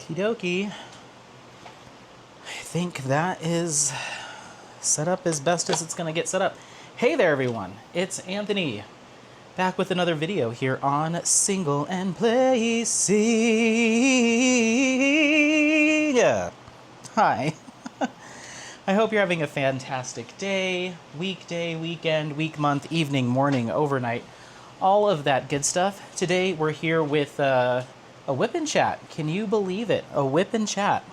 Okie dokie. I think that is set up as best as it's going to get set up. Hey there, everyone. It's Anthony, back with another video here on Single and Placing. Hi. I hope you're having a fantastic day, weekday, weekend, week, month, evening, morning, overnight, all of that good stuff. Today we're here with a WIP and chat. Can you believe it? A WIP and chat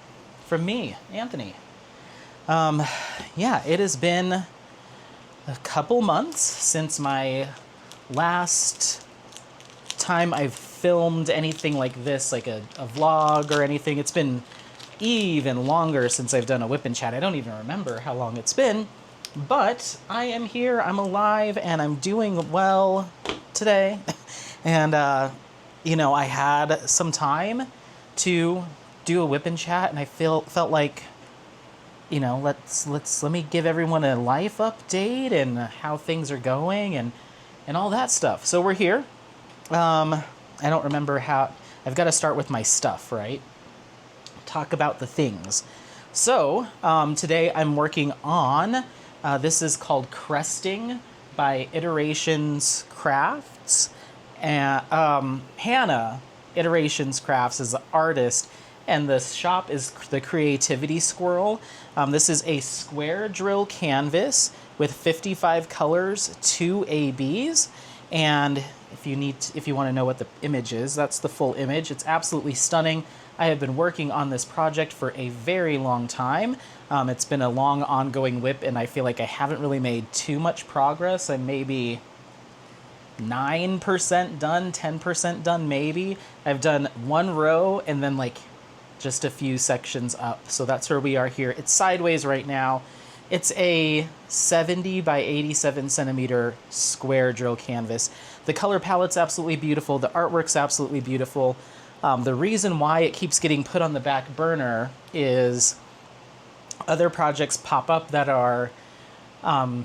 from me, Anthony. Yeah, it has been a couple months since my last time I've filmed anything like this, like a vlog or anything. It's been even longer since I've done a WIP and chat. I don't even remember how long it's been, but I am here, I'm alive, and I'm doing well today. And, you know, I had some time to do a WIP and chat, and I felt like, you know, let me give everyone a life update and how things are going and all that stuff. So we're here. I don't remember how. I've got to start with my stuff, right? Talk about the things. So today I'm working on, this is called Cresting by Iterations Crafts. And Hannah, Iterations Crafts, is the artist, and the shop is the Creativity Squirrel. This is a square drill canvas with 55 colors, 2 ABs, and if you want to know what the image is, that's the full image. It's absolutely stunning. I have been working on this project for a very long time. It's been a long ongoing WIP, and I feel like I haven't really made too much progress. I'm maybe 9% done, 10% done maybe. I've done one row and then like just a few sections up. So that's where we are here. It's sideways right now. It's a 70 by 87 centimeter square drill canvas. The color palette's absolutely beautiful. The artwork's absolutely beautiful. The reason why it keeps getting put on the back burner is other projects pop up that are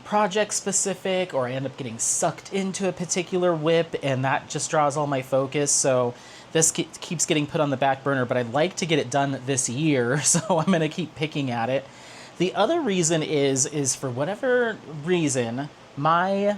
project specific, or I end up getting sucked into a particular WIP, and that just draws all my focus. So this keeps getting put on the back burner, but I'd like to get it done this year, so I'm going to keep picking at it. The other reason is for whatever reason, my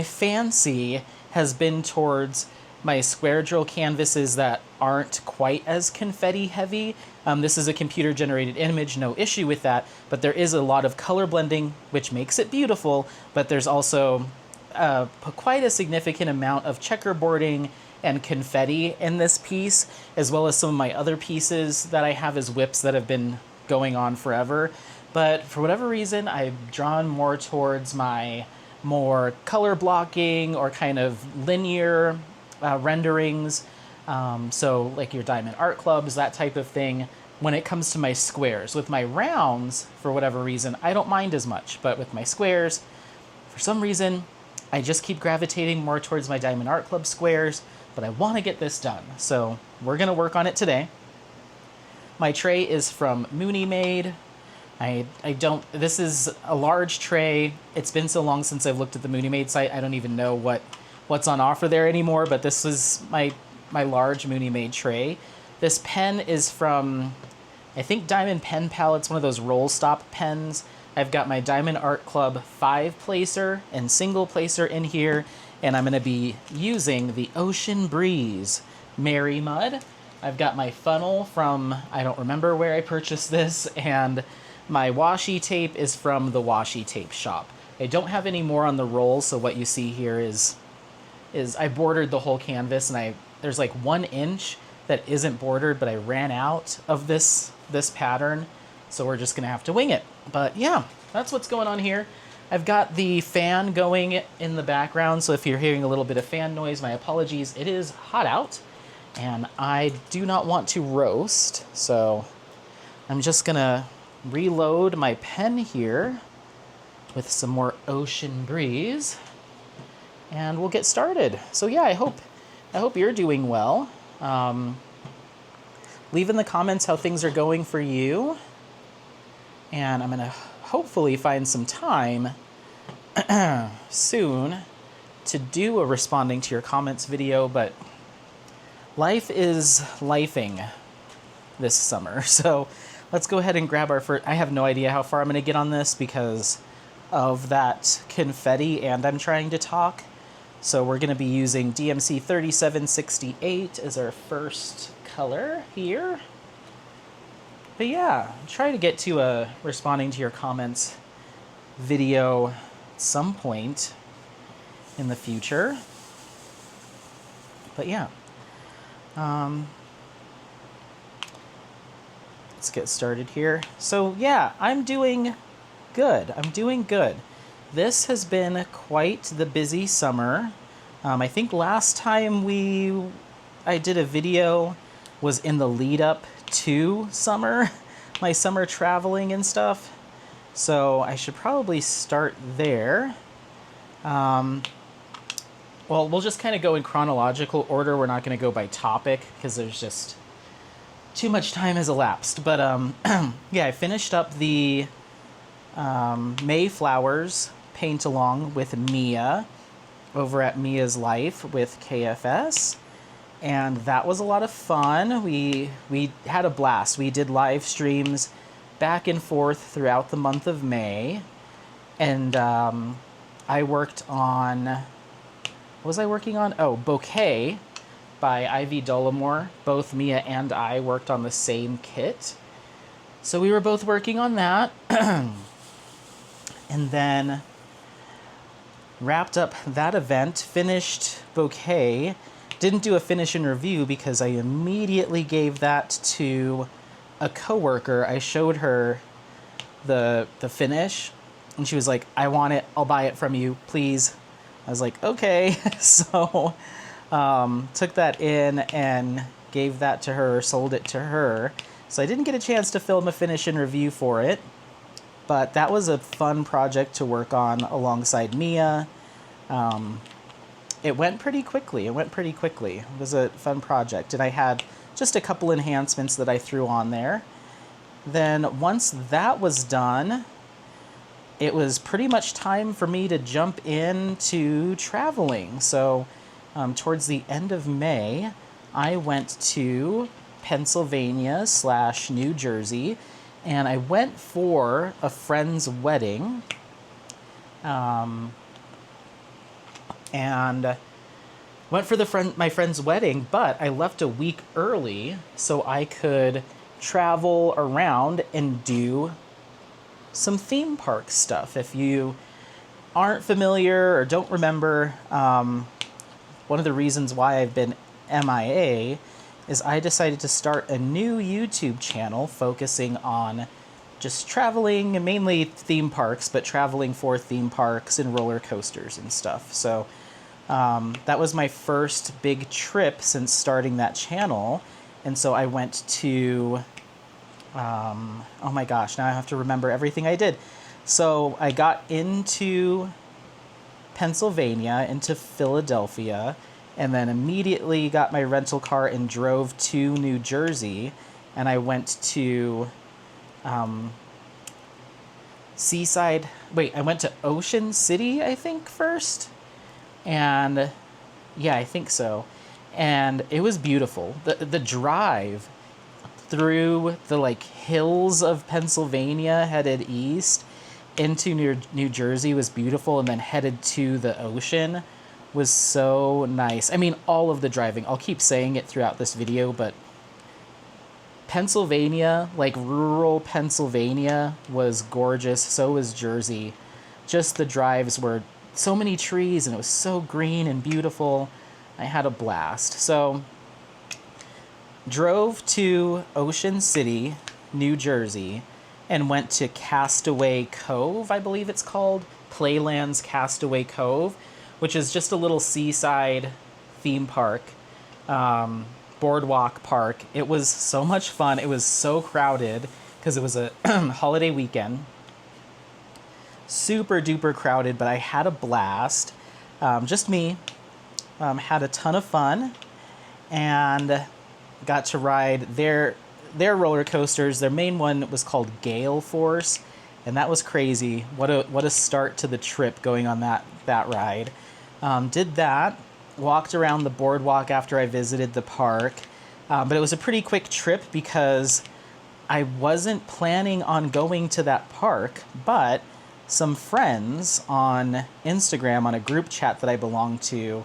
fancy has been towards my square drill canvases that aren't quite as confetti heavy. This is a computer generated image, no issue with that, but there is a lot of color blending, which makes it beautiful, but there's also quite a significant amount of checkerboarding and confetti in this piece, as well as some of my other pieces that I have as WIPs that have been going on forever. But for whatever reason, I've drawn more towards my more color blocking or kind of linear renderings, so like your diamond art clubs, that type of thing, when it comes to my squares. With my rounds, for whatever reason, I don't mind as much, but with my squares, for some reason, I just keep gravitating more towards my diamond art club squares, but I want to get this done, so we're going to work on it today. My tray is from Mooney Made. This is a large tray. It's been so long since I've looked at the Mooney Made site, I don't even know what's on offer there anymore, but this is my large Mooney Made tray. This pen is from, I think, Diamond Pen Pal. It's one of those roll stop pens. I've got my Diamond Art Club 5-placer and single placer in here, and I'm going to be using the Ocean Breeze Mary Mud. I've got my funnel from, I don't remember where I purchased this, and my washi tape is from the washi tape shop. I don't have any more on the roll, so what you see here is I bordered the whole canvas, and there's like 1 inch that isn't bordered, but I ran out of this pattern, so we're just gonna have to wing it. But yeah, that's what's going on here. I've got the fan going in the background, so if you're hearing a little bit of fan noise, my apologies. It is hot out, and I do not want to roast, so I'm just gonna reload my pen here with some more Ocean Breeze, and we'll get started. So yeah, I hope you're doing well. Leave in the comments how things are going for you, and I'm gonna hopefully find some time soon to do a responding to your comments video, but life is lifing this summer. So let's go ahead and grab our first. I have no idea how far I'm going to get on this because of that confetti and I'm trying to talk. So we're going to be using DMC 3768 as our first color here. But yeah, try to get to a responding to your comments video at some point in the future. But yeah. Let's get started here. So yeah, I'm doing good. This has been quite the busy summer. I think last time I did a video was in the lead up to summer, my summer traveling and stuff. So I should probably start there. Well, we'll just kind of go in chronological order. We're not going to go by topic because there's just too much time has elapsed. But yeah, I finished up the Mayflowers paint along with Mia over at Mia's Life with KFS. And that was a lot of fun. We had a blast. We did live streams back and forth throughout the month of May. And I worked on, what was I working on? Oh, Bouquet by Ivy Dollamore. Both Mia and I worked on the same kit. So we were both working on that. And then wrapped up that event, finished Bouquet. Didn't do a finish and review because I immediately gave that to a coworker. I showed her the finish and she was like, I want it, I'll buy it from you, please. I was like, okay. So took that in and gave that to her, sold it to her. So I didn't get a chance to film a finish and review for it, but that was a fun project to work on alongside Mia. It went pretty quickly. It was a fun project, and I had just a couple enhancements that I threw on there. Then once that was done, it was pretty much time for me to jump into traveling. So towards the end of May, I went to Pennsylvania / New Jersey, and I went for a friend's wedding. And went for my friend's wedding, but I left a week early so I could travel around and do some theme park stuff. If you aren't familiar or don't remember, one of the reasons why I've been MIA is I decided to start a new YouTube channel focusing on just traveling, and mainly theme parks, but traveling for theme parks and roller coasters and stuff. So that was my first big trip since starting that channel. And so I went to, oh my gosh, now I have to remember everything I did. So I got into Pennsylvania, into Philadelphia, and then immediately got my rental car and drove to New Jersey. And I went to I went to Ocean City, I think, first. And yeah, I think so. And it was beautiful. The drive through the hills of Pennsylvania headed east into New Jersey was beautiful, and then headed to the ocean was so nice. I mean, all of the driving, I'll keep saying it throughout this video, but Pennsylvania, rural Pennsylvania, was gorgeous. So was Jersey. Just the drives were so many trees, and it was so green and beautiful. I had a blast. So drove to Ocean City, New Jersey, and went to Castaway Cove, I believe it's called. Playland's Castaway Cove, which is just a little seaside theme park, boardwalk park. It was so much fun. It was so crowded because it was a holiday weekend. Super duper crowded, but I had a blast. Just me. Had a ton of fun and got to ride their roller coasters. Their main one was called Gale Force, and that was crazy. What a start to the trip going on that ride. Did that, walked around the boardwalk after I visited the park. But it was a pretty quick trip because I wasn't planning on going to that park, but some friends on Instagram, on a group chat that I belong to,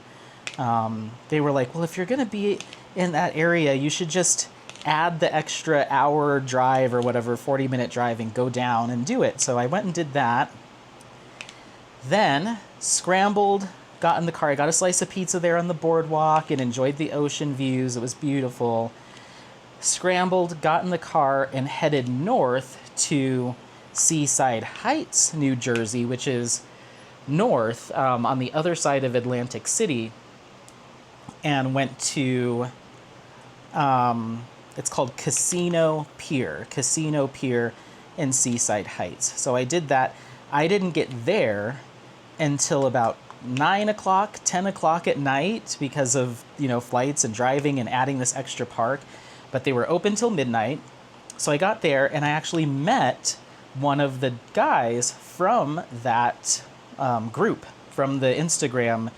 they were like, well, if you're going to be in that area, you should just add the extra hour drive or whatever, 40-minute drive, and go down and do it. So I went and did that. Then scrambled, got in the car. I got a slice of pizza there on the boardwalk and enjoyed the ocean views. It was beautiful. Scrambled, got in the car, and headed north to Seaside Heights, New Jersey, which is north on the other side of Atlantic City, and went to, it's called Casino Pier in Seaside Heights. So I did that. I didn't get there until about 9 o'clock, 10 o'clock at night because of, flights and driving and adding this extra park. But they were open till midnight. So I got there and I actually met one of the guys from that group, from the Instagram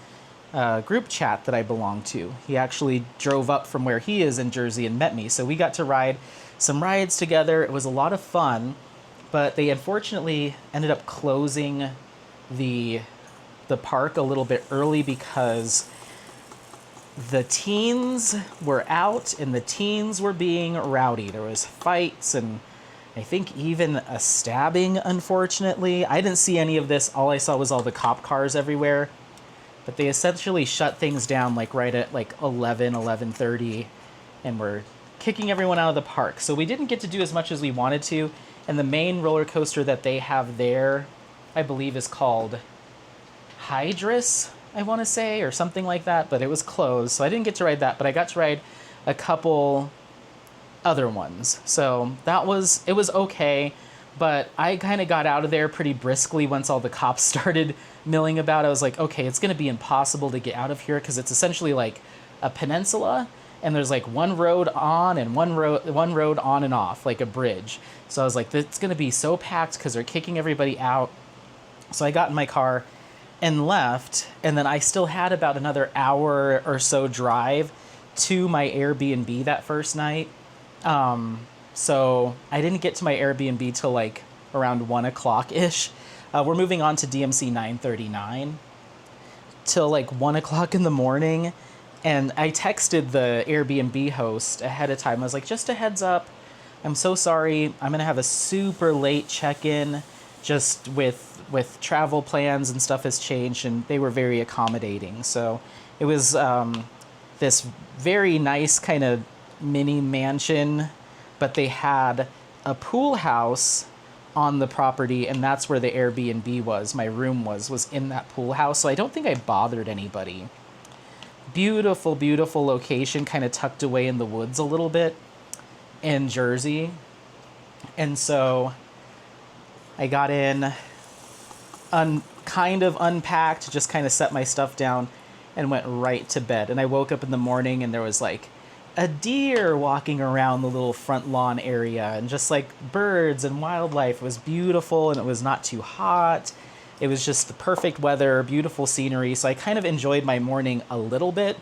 group chat that I belong to. He actually drove up from where he is in Jersey and met me. So we got to ride some rides together. It was a lot of fun, but they unfortunately ended up closing the park a little bit early because the teens were out and the teens were being rowdy. There was fights and I think even a stabbing, unfortunately. I didn't see any of this. All I saw was all the cop cars everywhere. But they essentially shut things down right at 11:30 and were kicking everyone out of the park. So we didn't get to do as much as we wanted to. And the main roller coaster that they have there, I believe, is called Hydrus, I want to say, or something like that, but it was closed, so I didn't get to ride that, but I got to ride a couple other ones. So it was okay, but I kind of got out of there pretty briskly once all the cops started milling about. I was like, okay, it's going to be impossible to get out of here because it's essentially like a peninsula, and there's one road on and one road on and off, like a bridge. So I was like, it's going to be so packed because they're kicking everybody out. So I got in my car and left, and then I still had about another hour or so drive to my Airbnb that first night. So I didn't get to my Airbnb till around 1 o'clock-ish. We're moving on to DMC 939 till 1 o'clock in the morning, and I texted the Airbnb host ahead of time. I was like, just a heads up, I'm so sorry, I'm gonna have a super late check-in, just with travel plans and stuff has changed, and they were very accommodating. So it was this very nice kind of mini mansion, but they had a pool house on the property, and that's where the Airbnb was. My room was in that pool house, so I don't think I bothered anybody. Beautiful, beautiful location, kind of tucked away in the woods a little bit in Jersey. And so I got in, kind of unpacked, just kind of set my stuff down and went right to bed. And I woke up in the morning and there was a deer walking around the little front lawn area and just birds and wildlife. It was beautiful and it was not too hot. It was just the perfect weather, beautiful scenery. So I kind of enjoyed my morning a little bit,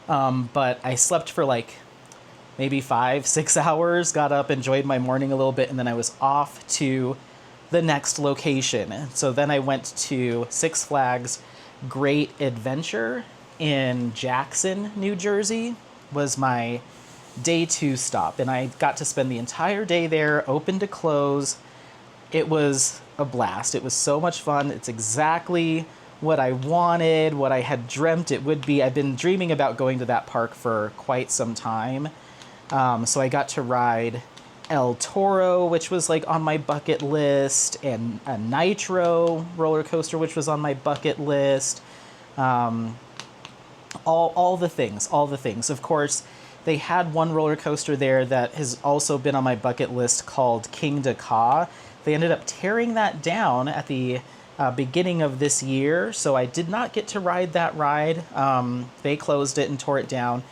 but I slept for maybe 5-6 hours, got up, enjoyed my morning a little bit, and then I was off to the next location. So then I went to Six Flags Great Adventure in Jackson, New Jersey, was my day 2 stop. And I got to spend the entire day there, open to close. It was a blast. It was so much fun. It's exactly what I wanted, what I had dreamt it would be. I've been dreaming about going to that park for quite some time. So I got to ride El Toro, which was on my bucket list, and a Nitro roller coaster, which was on my bucket list. All the things. Of course, they had one roller coaster there that has also been on my bucket list called King Ka. They ended up tearing that down at the beginning of this year, so I did not get to ride that ride. They closed it and tore it down,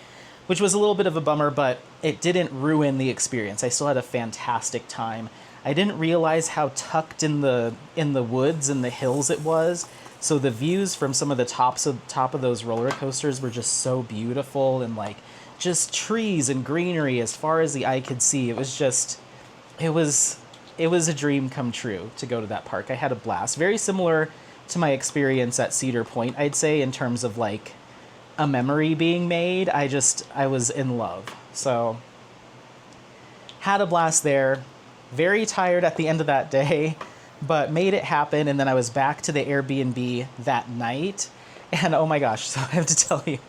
which was a little bit of a bummer, but it didn't ruin the experience. I still had a fantastic time. I didn't realize how tucked in the woods and the hills it was. So the views from some of the top of those roller coasters were just so beautiful, and like just trees and greenery as far as the eye could see. It was a dream come true to go to that park. I had a blast. Very similar to my experience at Cedar Point, I'd say, in terms of like a memory being made. I was in love. So had a blast there. Very tired at the end of that day, but made it happen. And then I was back to the Airbnb that night. And oh my gosh, so I have to tell you.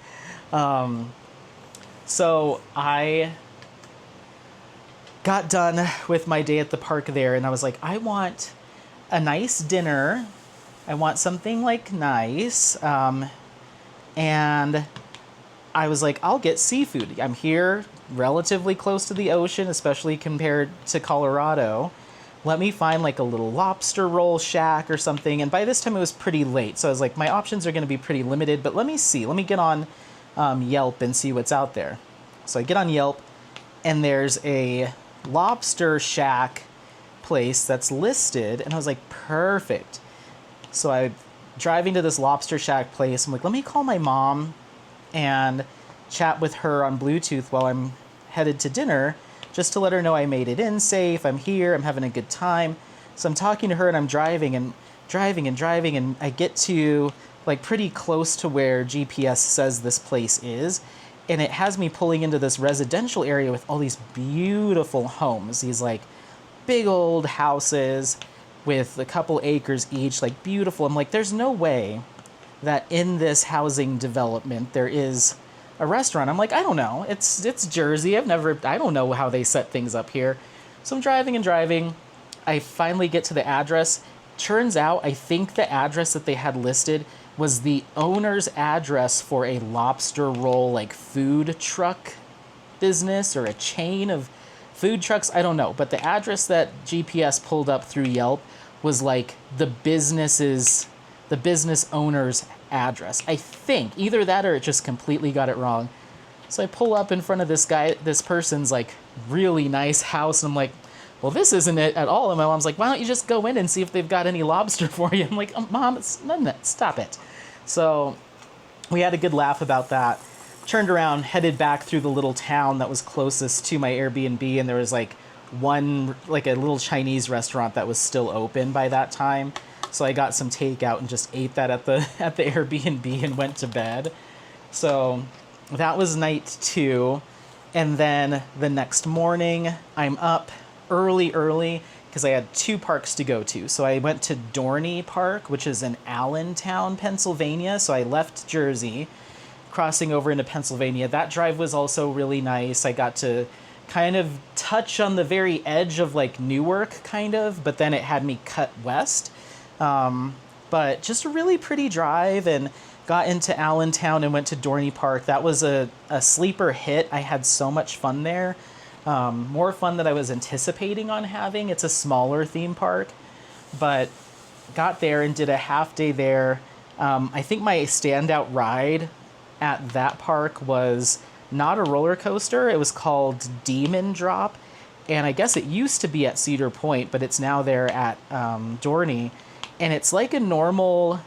So I got done with my day at the park there, and I was like, I want a nice dinner. I want something like nice. And I was like, I'll get seafood. I'm here relatively close to the ocean, especially compared to Colorado. Let me find like a little lobster roll shack or something. And by this time it was pretty late. So I was like, my options are going to be pretty limited, but let me see. Let me get on Yelp and see what's out there. So I get on Yelp, and there's a lobster shack place that's listed. And I was like, perfect. So I'm driving to this lobster shack place. I'm like, let me call my mom and chat with her on Bluetooth while I'm headed to dinner, just to let her know I made it in safe. I'm here. I'm having a good time. So I'm talking to her, and I'm driving, and I get to like pretty close to where GPS says this place is. And it has me pulling into this residential area with all these beautiful homes, these like big old houses with a couple acres each, like beautiful. I'm like, there's no way that in this housing development there is a restaurant. I'm like, I don't know. It's Jersey. I don't know how they set things up here. So I'm driving. I finally get to the address. Turns out, I think the address that they had listed was the owner's address for a lobster roll, like food truck business or a chain of food trucks. I don't know. But the address that GPS pulled up through Yelp was like the business owner's address. I think either that or it just completely got it wrong. So I pull up in front of this person's like really nice house, and I'm like, well, this isn't it at all. And my mom's like, why don't you just go in and see if they've got any lobster for you? I'm like, Mom, stop it. So we had a good laugh about that. Turned around, headed back through the little town that was closest to my Airbnb, and there was like a little Chinese restaurant that was still open by that time. So I got some takeout and just ate that at the Airbnb and went to bed. So that was night 2. And then the next morning, I'm up early because I had 2 parks to go to. So I went to Dorney Park, which is in Allentown, Pennsylvania. So I left Jersey, crossing over into Pennsylvania. That drive was also really nice. I got to kind of touch on the very edge of like Newark, kind of, but then it had me cut west. But just a really pretty drive, and got into Allentown and went to Dorney Park. That was a sleeper hit. I had so much fun there. More fun than I was anticipating on having. It's a smaller theme park, but got there and did a half day there. I think my standout ride at that park was not a roller coaster. It was called Demon Drop. And I guess it used to be at Cedar Point, but it's now there at Dorney. And it's like a normal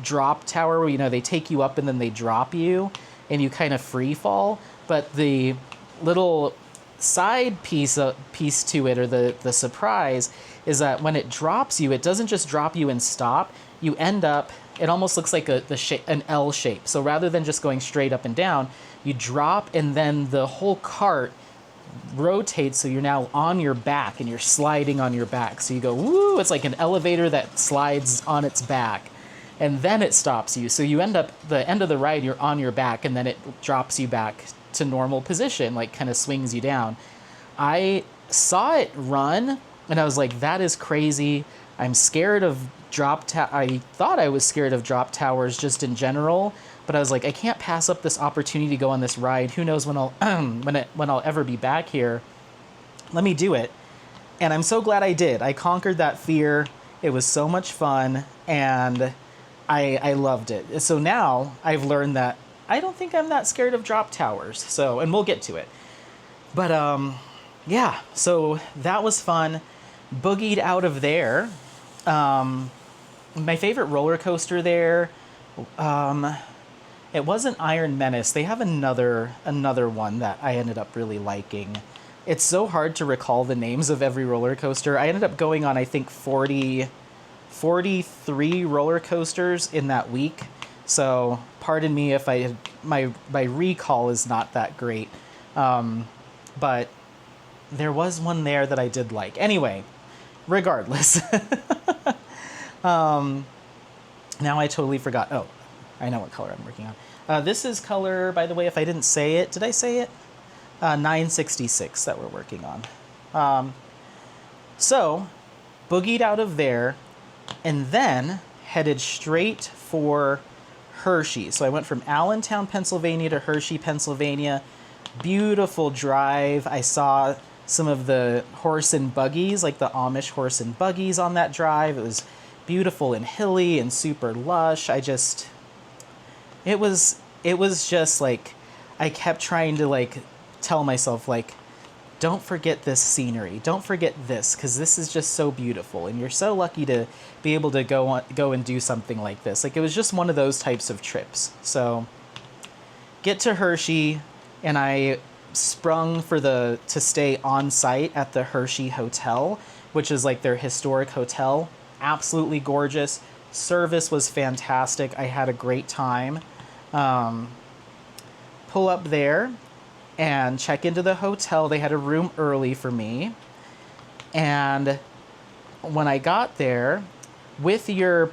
drop tower where, you know, they take you up and then they drop you and you kind of free fall. But the little side piece to it, or the surprise, is that when it drops you, it doesn't just drop you and stop. You end up, it almost looks like an L shape. So rather than just going straight up and down, you drop, and then the whole cart rotates, so you're now on your back and you're sliding on your back. So you go, woo, it's like an elevator that slides on its back, and then it stops you. So you end up, the end of the ride, you're on your back, and then it drops you back to normal position, like kind of swings you down. I saw it run, and I was like, that is crazy. I'm scared of I thought I was scared of drop towers just in general, but I was like, I can't pass up this opportunity to go on this ride. Who knows when I'll ever be back here. Let me do it. And I'm so glad I did. I conquered that fear. It was so much fun, and I loved it. So now I've learned that I don't think I'm that scared of drop towers. So, and we'll get to it. But yeah, so that was fun. Boogied out of there. my favorite roller coaster there, it wasn't Iron Menace. They have another one that I ended up really liking. It's so hard to recall the names of every roller coaster. I ended up going on, I think, 43 roller coasters in that week. So pardon me if my recall is not that great. But there was one there that I did like. Anyway, regardless. Now I totally forgot. Oh, I know what color I'm working on. This is color, by the way, if I didn't say it. Did I say it? 966 that we're working on. So, boogied out of there, and then headed straight for Hershey. So I went from Allentown, Pennsylvania to Hershey, Pennsylvania. Beautiful drive. I saw some of the horse and buggies, like the Amish horse and buggies on that drive. It was beautiful and hilly and super lush. It was just like, I kept trying to like tell myself, like, don't forget this scenery. Don't forget this, because this is just so beautiful, and you're so lucky to be able to go and do something like this. Like, it was just one of those types of trips. So, get to Hershey, and I sprung to stay on site at the Hershey Hotel, which is like their historic hotel. Absolutely gorgeous. Service was fantastic. I had a great time. Pull up there and check into the hotel. They had a room early for me. And when I got there, with your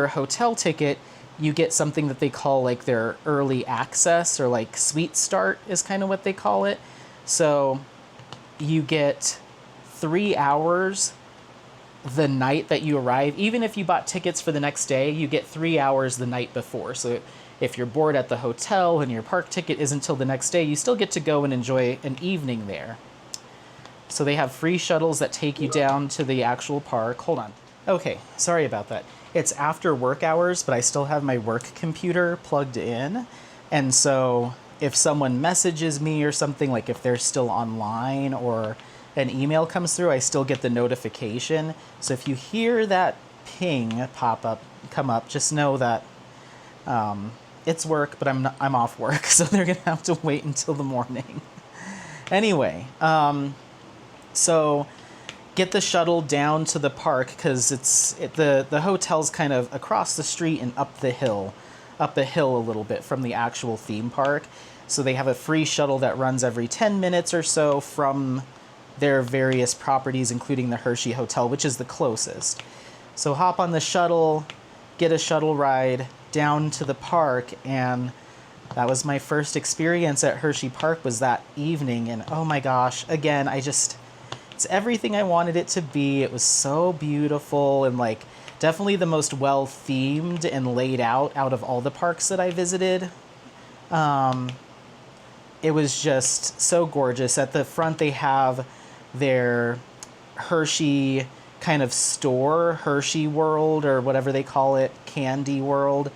hotel ticket, you get something that they call like their early access, or like Sweet Start is kind of what they call it. So you get 3 hours the night that you arrive. Even if you bought tickets for the next day, you get 3 hours the night before. So if you're bored at the hotel and your park ticket isn't till the next day, you still get to go and enjoy an evening there. So they have free shuttles that take you down to the actual park. Hold on. Okay, sorry about that. It's after work hours, but I still have my work computer plugged in. And so if someone messages me or something, like if they're still online or an email comes through, I still get the notification. So if you hear that ping come up, just know that it's work, but I'm off work, so they're gonna have to wait until the morning. Anyway, so get the shuttle down to the park, because the hotel's kind of across the street and up the hill a little bit from the actual theme park. So they have a free shuttle that runs every 10 minutes or so from their various properties, including the Hershey Hotel, which is the closest. So hop on the shuttle, get a shuttle ride down to the park, and that was my first experience at Hershey Park, was that evening. And oh my gosh, again, it's everything I wanted it to be. It was so beautiful, and like definitely the most well themed and laid out of all the parks that I visited. It was just so gorgeous. At the front they have their Hershey kind of store, Hershey World, or whatever they call it, Candy World.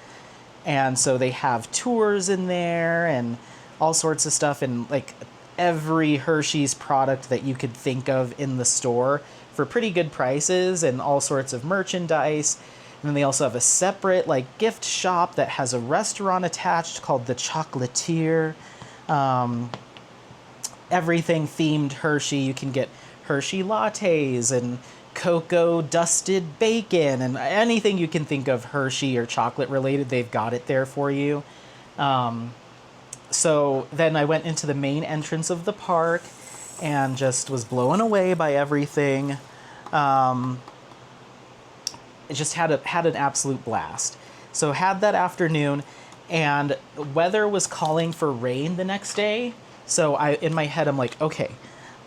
And so they have tours in there and all sorts of stuff, and like every Hershey's product that you could think of in the store for pretty good prices, and all sorts of merchandise. And then they also have a separate like gift shop that has a restaurant attached called The Chocolatier. Everything themed Hershey. You can get Hershey lattes and cocoa dusted bacon, and anything you can think of Hershey or chocolate related, they've got it there for you. So then I went into the main entrance of the park and just was blown away by everything. It just had an absolute blast. So had that afternoon, and weather was calling for rain the next day. So in my head, I'm like, okay,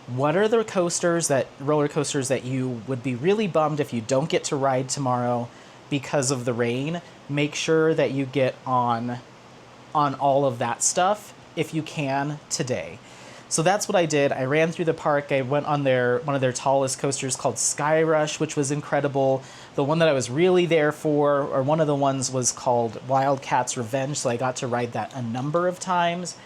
what are the roller coasters that you would be really bummed if you don't get to ride tomorrow because of the rain? Make sure that you get on all of that stuff if you can today. So that's what I did. I ran through the park. I went on one of their tallest coasters called Sky Rush, which was incredible. The one that I was really there for, or one of the ones, was called Wildcat's Revenge, so I got to ride that a number of times.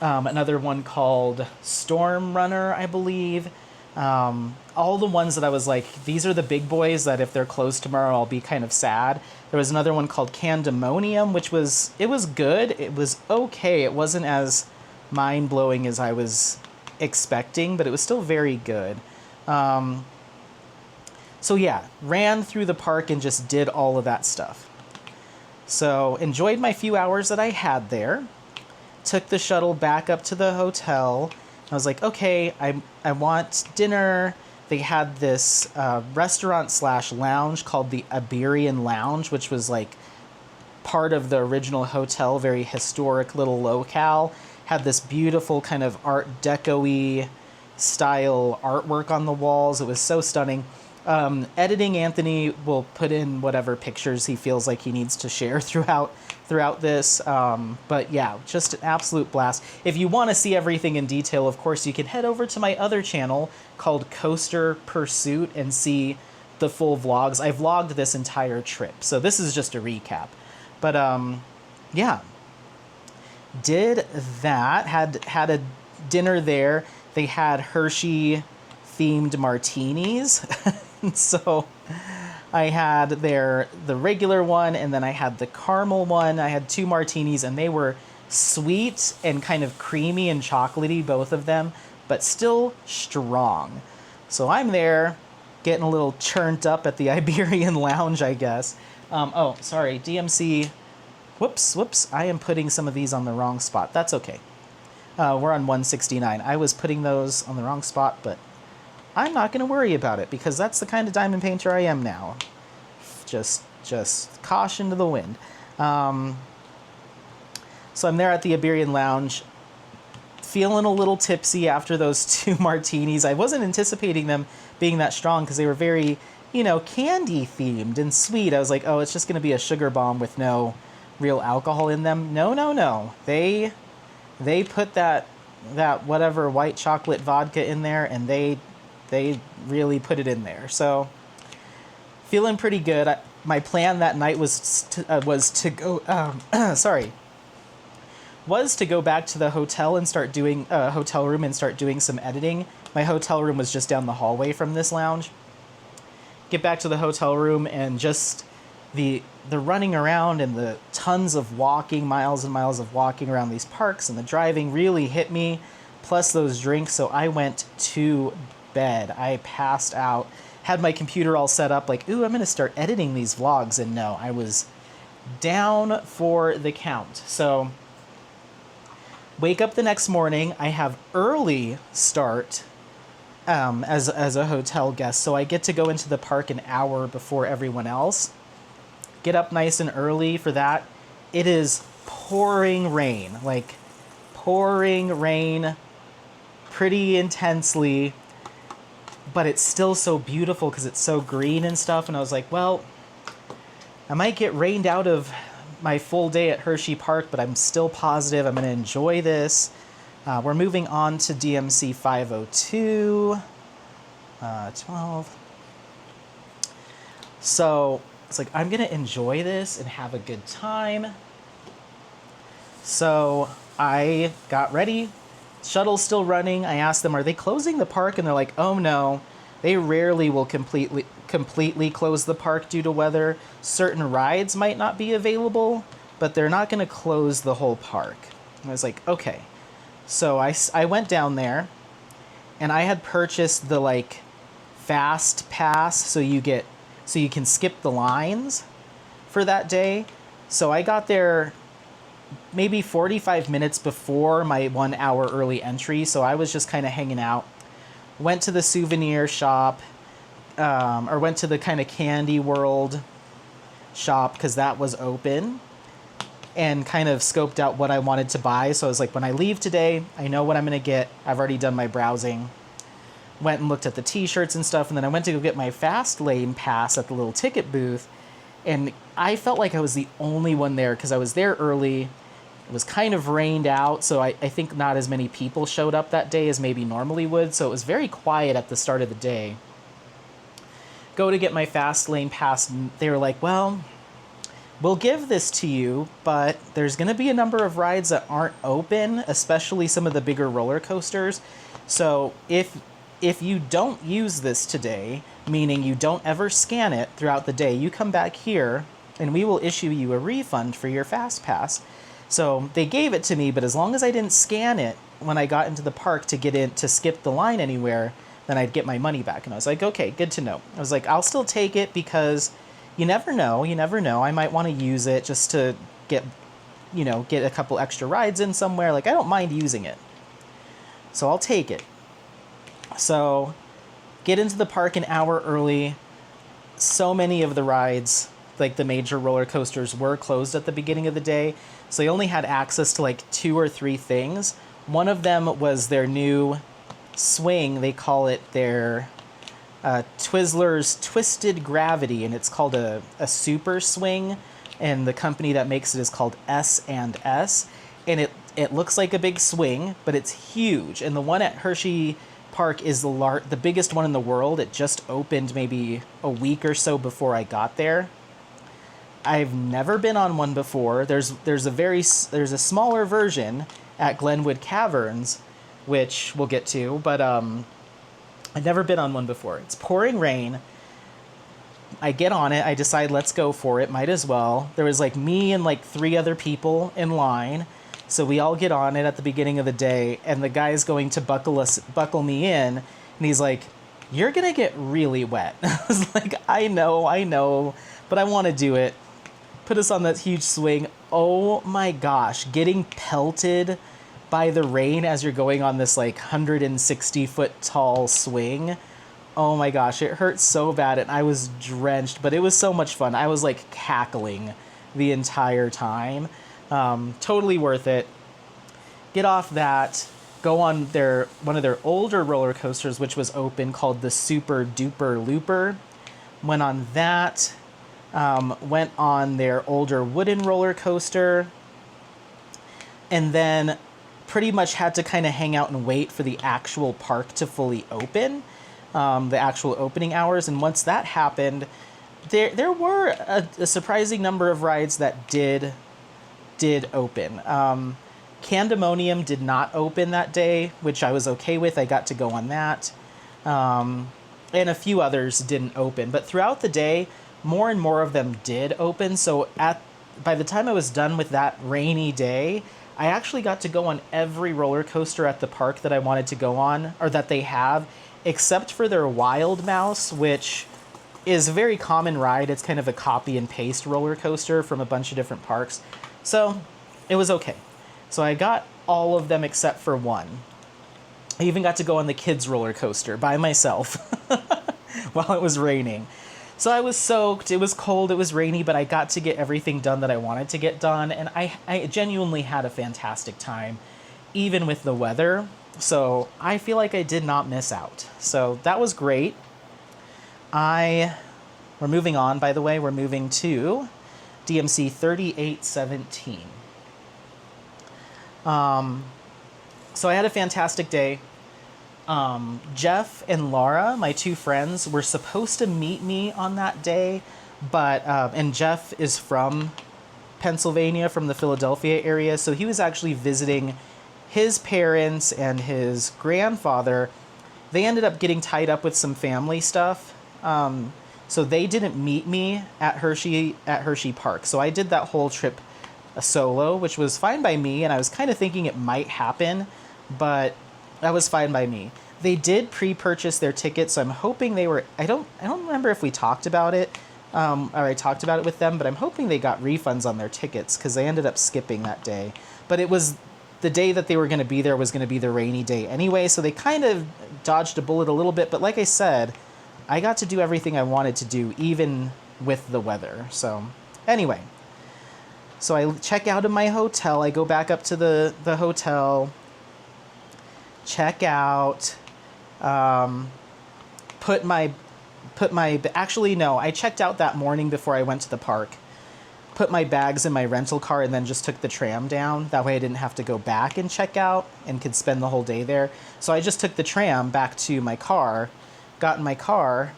Another one called Storm Runner, I believe. All the ones that I was like, these are the big boys that if they're closed tomorrow, I'll be kind of sad. There was another one called Candemonium, which was, it was good. It was okay. It wasn't as mind-blowing as I was expecting, but it was still very good. So yeah, ran through the park and just did all of that stuff. So enjoyed my few hours that I had there. Took the shuttle back up to the hotel. I was like, okay, I want dinner. They had this restaurant / lounge called the Iberian Lounge, which was like part of the original hotel, very historic little locale. Had this beautiful kind of Art Deco-y style artwork on the walls. It was so stunning. Editing Anthony will put in whatever pictures he feels like he needs to share throughout this. But yeah, just an absolute blast. If you want to see everything in detail, of course, you can head over to my other channel called Coaster Pursuit and see the full vlogs. I vlogged this entire trip, so this is just a recap. But yeah, did that. Had a dinner there. They had Hershey themed martinis. So I had the regular one, and then I had the caramel one. I had 2 martinis, and they were sweet and kind of creamy and chocolatey, both of them, but still strong. So I'm there getting a little churned up at the Iberian Lounge, I guess. Oh, sorry, DMC. Whoops. I am putting some of these on the wrong spot. That's okay. We're on 169. I was putting those on the wrong spot, but I'm not going to worry about it because that's the kind of diamond painter I am now. Just caution to the wind. So I'm there at the Iberian Lounge, feeling a little tipsy after those 2 martinis. I wasn't anticipating them being that strong because they were very, candy themed and sweet. I was like, oh, it's just going to be a sugar bomb with no real alcohol in them. No. They put that whatever white chocolate vodka in there, and they really put it in there. So feeling pretty good. My plan that night was to go back to the hotel and start doing hotel room and start doing some editing. My hotel room was just down the hallway from this lounge. Get back to the hotel room, and just the running around and the tons of walking, miles and miles of walking around these parks, and the driving really hit me, plus those drinks. So I went to bed. I passed out, had my computer all set up like, ooh, I'm going to start editing these vlogs. And no, I was down for the count. So wake up the next morning. I have early start as a hotel guest. So I get to go into the park an hour before everyone else. Get up nice and early for that. It is pouring rain pretty intensely. But it's still so beautiful because it's so green and stuff. And I was like, well, I might get rained out of my full day at Hershey Park, but I'm still positive I'm going to enjoy this. We're moving on to DMC 502, 12. So it's like, I'm going to enjoy this and have a good time. So I got ready. Shuttle's still running. I asked them, are they closing the park? And they're like, oh no, they rarely will completely close the park due to weather. Certain rides might not be available, but they're not going to close the whole park. And I was like, okay. So I went down there, and I had purchased the fast pass, so you can skip the lines for that day. So I got there maybe 45 minutes before my 1 hour early entry. So I was just kind of hanging out. Went to the souvenir shop, or went to the kind of Candy World shop because that was open, and kind of scoped out what I wanted to buy. So I was like, when I leave today, I know what I'm going to get. I've already done my browsing. Went and looked at the t-shirts and stuff, and then I went to go get my fast lane pass at the little ticket booth. And I felt like I was the only one there because I was there early. It was kind of rained out, so I think not as many people showed up that day as maybe normally would. So it was very quiet at the start of the day. Go to get my fast lane pass, and they were like, well, we'll give this to you, but there's going to be a number of rides that aren't open, especially some of the bigger roller coasters. So if if you don't use this today, meaning you don't ever scan it throughout the day, you come back here and we will issue you a refund for your fast pass. So they gave it to me, but as long as I didn't scan it when I got into the park to get in to skip the line anywhere, then I'd get my money back. And I was like, okay, good to know. I was like, I'll still take it because you never know. I might want to use it just to get a couple extra rides in somewhere. Like, I don't mind using it. So I'll take it. So get into the park an hour early. So many of the rides, like the major roller coasters, were closed at the beginning of the day. So I only had access to like 2 or 3 things. One of them was their new swing. They call it their Twizzlers Twisted Gravity, and it's called a super swing. And the company that makes it is called S&S. And it looks like a big swing, but it's huge. And the one at Hershey Park is the biggest one in the world. It just opened maybe a week or so before I got there. I've never been on one before. There's a smaller version at Glenwood Caverns, which we'll get to, but I've never been on one before. It's pouring rain. I get on it. I decide, let's go for it. Might as well. There was like me and like 3 other people in line. So we all get on it at the beginning of the day, and the guy's going to buckle me in, and he's like, "You're gonna get really wet." I was like, I know, but I want to do it. Put us on that huge swing. Oh my gosh, getting pelted by the rain as you're going on this like 160-foot tall swing. Oh my gosh, it hurt so bad, and I was drenched, but it was so much fun. I was like cackling the entire time. Totally worth it. Get off that, go on one of their older roller coasters, which was open, called the Super Duper Looper. Went on that. Went on their older wooden roller coaster, and then pretty much had to kind of hang out and wait for the actual park to fully open, the actual opening hours. And once that happened, there were a surprising number of rides that did open. Candemonium did not open that day, which I was okay with. I got to go on that. And a few others didn't open. But throughout the day, more and more of them did open. So by the time I was done with that rainy day, I actually got to go on every roller coaster at the park that I wanted to go on, or that they have, except for their Wild Mouse, which is a very common ride. It's kind of a copy and paste roller coaster from a bunch of different parks. So it was okay. So I got all of them except for one. I even got to go on the kids roller coaster by myself while it was raining. So I was soaked, it was cold, it was rainy, but I got to get everything done that I wanted to get done, and I genuinely had a fantastic time, even with the weather. So I feel like I did not miss out. So that was great. We're moving on, by the way. We're moving to DMC 3817. So I had a fantastic day. Jeff and Laura, my 2 friends, were supposed to meet me on that day, but and Jeff is from Pennsylvania, from the Philadelphia area, so he was actually visiting his parents and his grandfather. They ended up getting tied up with some family stuff, so they didn't meet me at Hershey Park. So I did that whole trip solo, which was fine by me, and I was kind of thinking it might happen, but that was fine by me. They did pre-purchase their tickets, so I'm hoping they were... I don't remember if we talked about it, or I talked about it with them, but I'm hoping they got refunds on their tickets, because they ended up skipping that day. But it was... the day that they were going to be there was going to be the rainy day anyway, so they kind of dodged a bullet a little bit. But like I said, I got to do everything I wanted to do, even with the weather. So anyway, so I check out of my hotel. I go back up to the hotel, check out, actually, no, I checked out that morning before I went to the park. Put my bags in my rental car and then just took the tram down. That way I didn't have to go back and check out and could spend the whole day there. So I just took the tram back to my car, got in my car,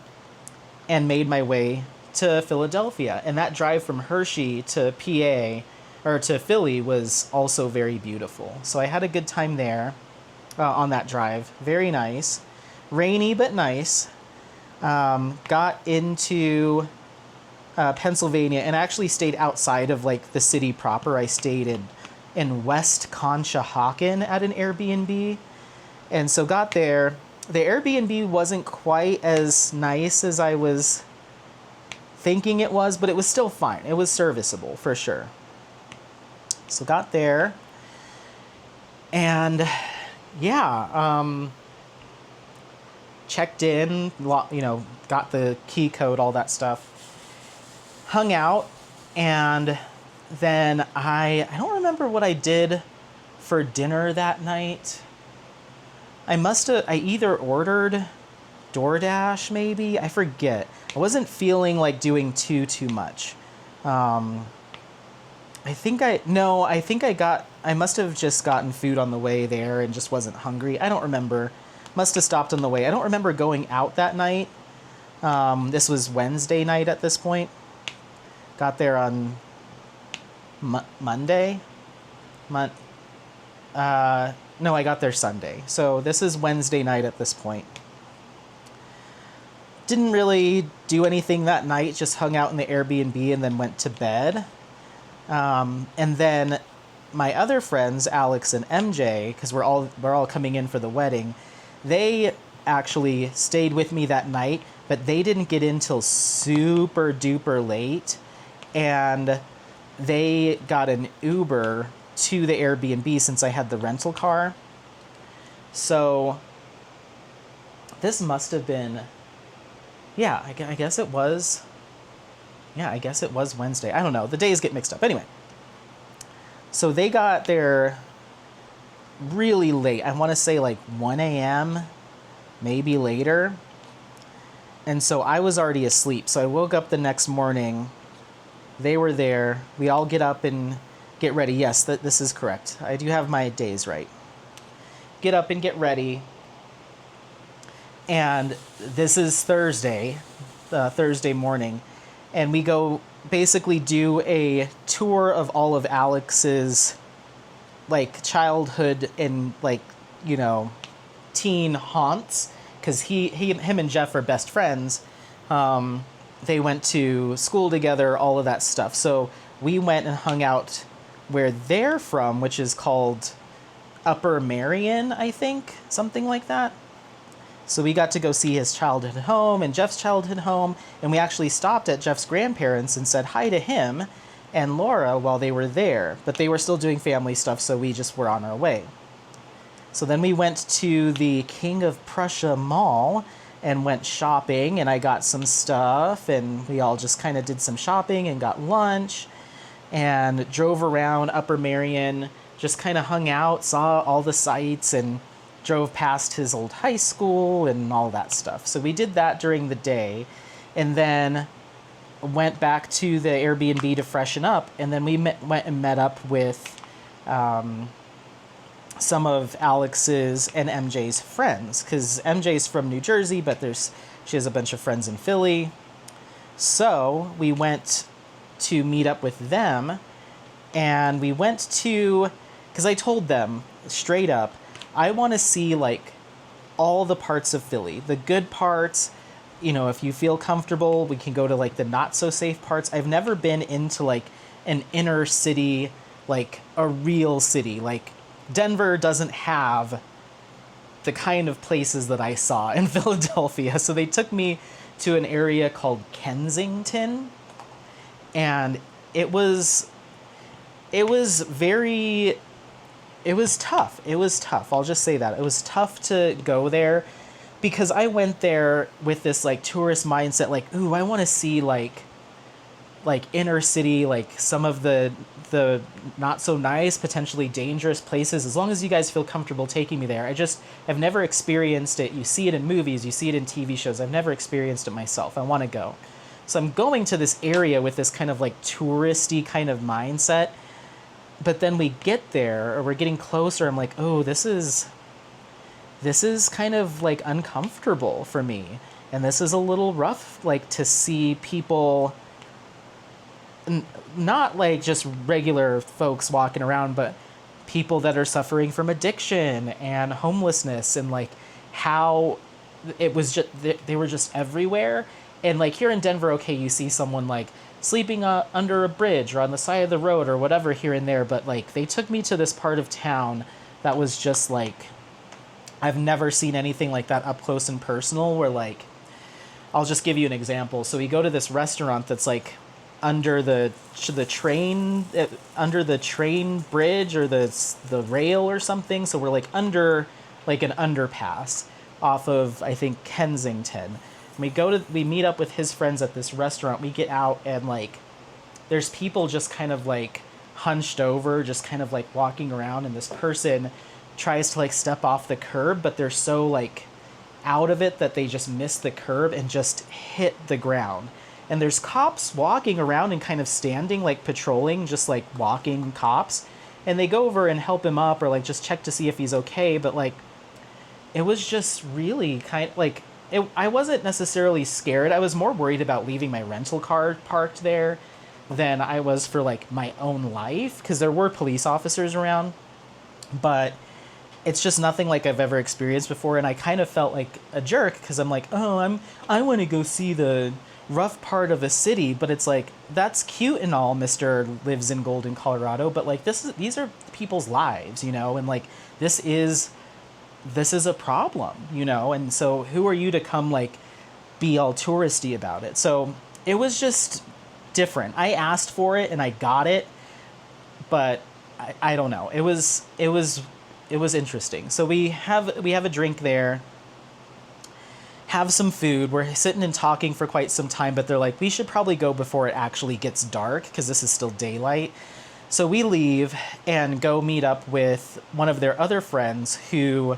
and made my way to Philadelphia. And that drive from Hershey to PA, or to Philly, was also very beautiful. So I had a good time there on that drive. Very nice. rainy but nice. Got into Pennsylvania and actually stayed outside of like the city proper. I stayed in West Conshohocken at an Airbnb. And so got there. The Airbnb wasn't quite as nice as I was thinking it was, but it was still fine. It was serviceable for sure. So got there. And yeah, checked in, got the key code, all that stuff. Hung out, and then I don't remember what I did for dinner that night. I either ordered DoorDash maybe, I forget. I wasn't feeling like doing too much. I must have just gotten food on the way there and just wasn't hungry. I don't remember. Must have stopped on the way. I don't remember going out that night. This was Wednesday night at this point. Got there on Monday. No, I got there Sunday. So this is Wednesday night at this point. Didn't really do anything that night. Just hung out in the Airbnb and then went to bed. And then my other friends, Alex and MJ, because we're all coming in for the wedding, they actually stayed with me that night, but they didn't get in till super duper late, and they got an Uber to the Airbnb since I had the rental car. So this must have been, I guess it was Wednesday. I don't know. The days get mixed up. Anyway, so they got there really late. I want to say like 1 a.m., maybe later. And so I was already asleep. So I woke up the next morning. They were there. We all get up and get ready. Yes, this is correct. I do have my days right. Get up and get ready. And this is Thursday morning. And we go basically do a tour of all of Alex's like childhood and like, teen haunts, because him and Jeff are best friends. They went to school together, all of that stuff. So we went and hung out where they're from, which is called Upper Marion, I think, something like that. So we got to go see his childhood home and Jeff's childhood home, and we actually stopped at Jeff's grandparents and said hi to him and Laura while they were there, but they were still doing family stuff, so we just were on our way. So then we went to the King of Prussia Mall and went shopping, and I got some stuff, and we all just kind of did some shopping and got lunch and drove around Upper Marion, just kind of hung out, saw all the sights, and drove past his old high school and all that stuff. So we did that during the day, and then went back to the Airbnb to freshen up, and then we went and met up with some of Alex's and MJ's friends, because MJ's from New Jersey, but she has a bunch of friends in Philly. So we went to meet up with them, and we went to, because I told them straight up, I want to see like all the parts of Philly, the good parts. If you feel comfortable, we can go to like the not so safe parts. I've never been into like an inner city, like a real city. Like Denver doesn't have the kind of places that I saw in Philadelphia. So they took me to an area called Kensington, and it was tough. It was tough. I'll just say that. It was tough to go there because I went there with this like tourist mindset, like, ooh, I want to see like inner city, like some of the not so nice, potentially dangerous places, as long as you guys feel comfortable taking me there. I've never experienced it. You see it in movies, you see it in TV shows. I've never experienced it myself. I want to go. So I'm going to this area with this kind of like touristy kind of mindset. But then we get there, or we're getting closer, I'm like, oh, this is kind of like uncomfortable for me. And this is a little rough, like to see people, not like just regular folks walking around, but people that are suffering from addiction and homelessness, and like how it was just, they were just everywhere. And like here in Denver, okay, you see someone like sleeping under a bridge or on the side of the road or whatever here and there, but like they took me to this part of town that was just like, I've never seen anything like that up close and personal, where like, I'll just give you an example. So we go to this restaurant that's like under the train, under the train bridge or the rail or something. So we're like under like an underpass off of, I think, Kensington. We meet up with his friends at this restaurant. We get out and like there's people just kind of like hunched over, just kind of like walking around, and this person tries to like step off the curb, but they're so like out of it that they just miss the curb and just hit the ground. And there's cops walking around and kind of standing, like patrolling, just like walking cops. And they go over and help him up or like just check to see if he's okay. But like, it was just really kind of like, I wasn't necessarily scared. I was more worried about leaving my rental car parked there than I was for like my own life, because there were police officers around. But it's just nothing like I've ever experienced before. And I kind of felt like a jerk because I'm like, oh, I want to go see the rough part of a city. But it's like, that's cute and all, Mr. lives in Golden, Colorado. But like, these are people's lives, you know, and like, this is a problem, you know. And so who are you to come like be all touristy about it? So it was just different. I asked for it and I got it, but I don't know. It was interesting. So we have a drink there, have some food. We're sitting and talking for quite some time, but they're like, we should probably go before it actually gets dark because this is still daylight. So we leave and go meet up with one of their other friends who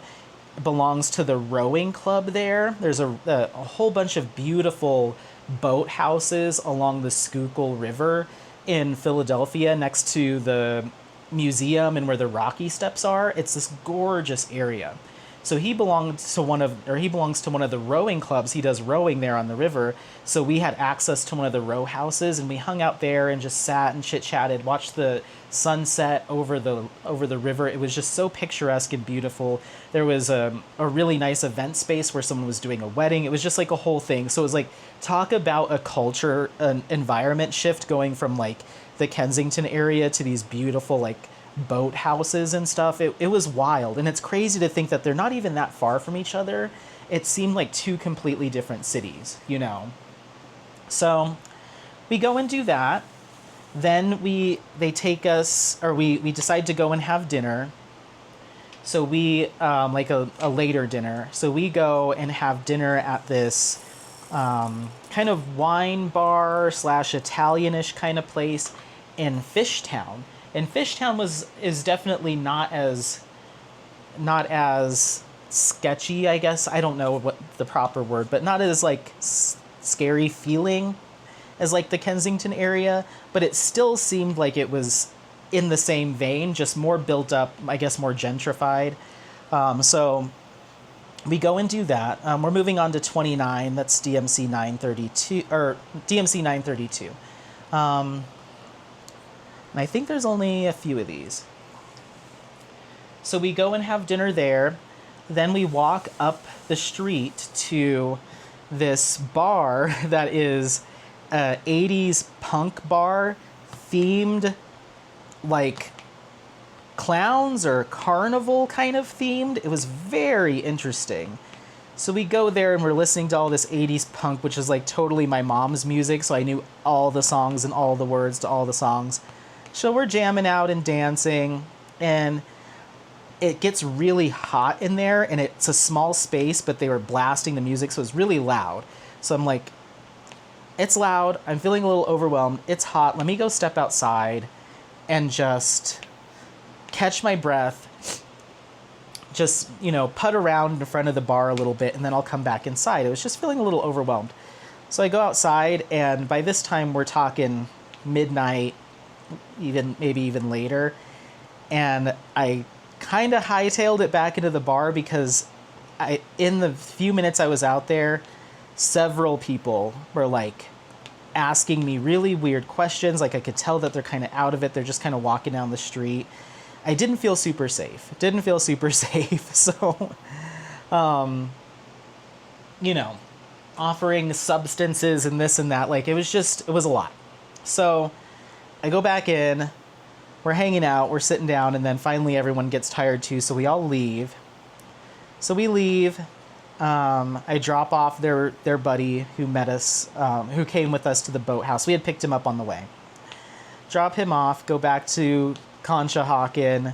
belongs to the rowing club there. There's a whole bunch of beautiful boat houses along the Schuylkill River in Philadelphia next to the museum and where the Rocky Steps are. It's this gorgeous area. So he belongs to one of the rowing clubs. He does rowing there on the river. So we had access to one of the row houses, and we hung out there and just sat and chit-chatted, watched the sunset over the river. It was just so picturesque and beautiful. There was a really nice event space where someone was doing a wedding. It was just like a whole thing. So it was like, talk about a culture, an environment shift, going from like the Kensington area to these beautiful like boat houses and stuff. It was wild. And it's crazy to think that they're not even that far from each other. It seemed like two completely different cities, you know. So we go and do that. Then they take us, or we decide to go and have dinner. So we like a later dinner. So we go and have dinner at this kind of wine bar / Italianish kind of place in Fishtown. And Fishtown is definitely not as sketchy, I guess. I don't know what the proper word, but not as like scary feeling as like the Kensington area, but it still seemed like it was in the same vein, just more built up, I guess more gentrified. So we go and do that. We're moving on to 29. That's DMC 932 or DMC 932. And I think there's only a few of these. So we go and have dinner there. Then we walk up the street to this bar that is a 80s punk bar themed like clowns or carnival kind of themed. It was very interesting. So we go there and we're listening to all this 80s punk, which is like totally my mom's music. So I knew all the songs and all the words to all the songs. So we're jamming out and dancing, and it gets really hot in there, and it's a small space, but they were blasting the music, so it's really loud. So I'm like, it's loud, I'm feeling a little overwhelmed, it's hot, let me go step outside and just catch my breath, just, you know, putt around in front of the bar a little bit, and then I'll come back inside. I was just feeling a little overwhelmed. So I go outside, and by this time we're talking midnight, maybe even later, and I kind of hightailed it back into the bar because in the few minutes I was out there, several people were like asking me really weird questions. Like I could tell that they're kind of out of it. They're just kind of walking down the street. I didn't feel super safe. So you know, offering substances and this and that. Like, it was a lot. So I go back in, we're hanging out, we're sitting down, and then finally everyone gets tired too, so we all leave. So we leave. I drop off their buddy who met us, who came with us to the boathouse. We had picked him up on the way. Drop him off, go back to Conshohocken,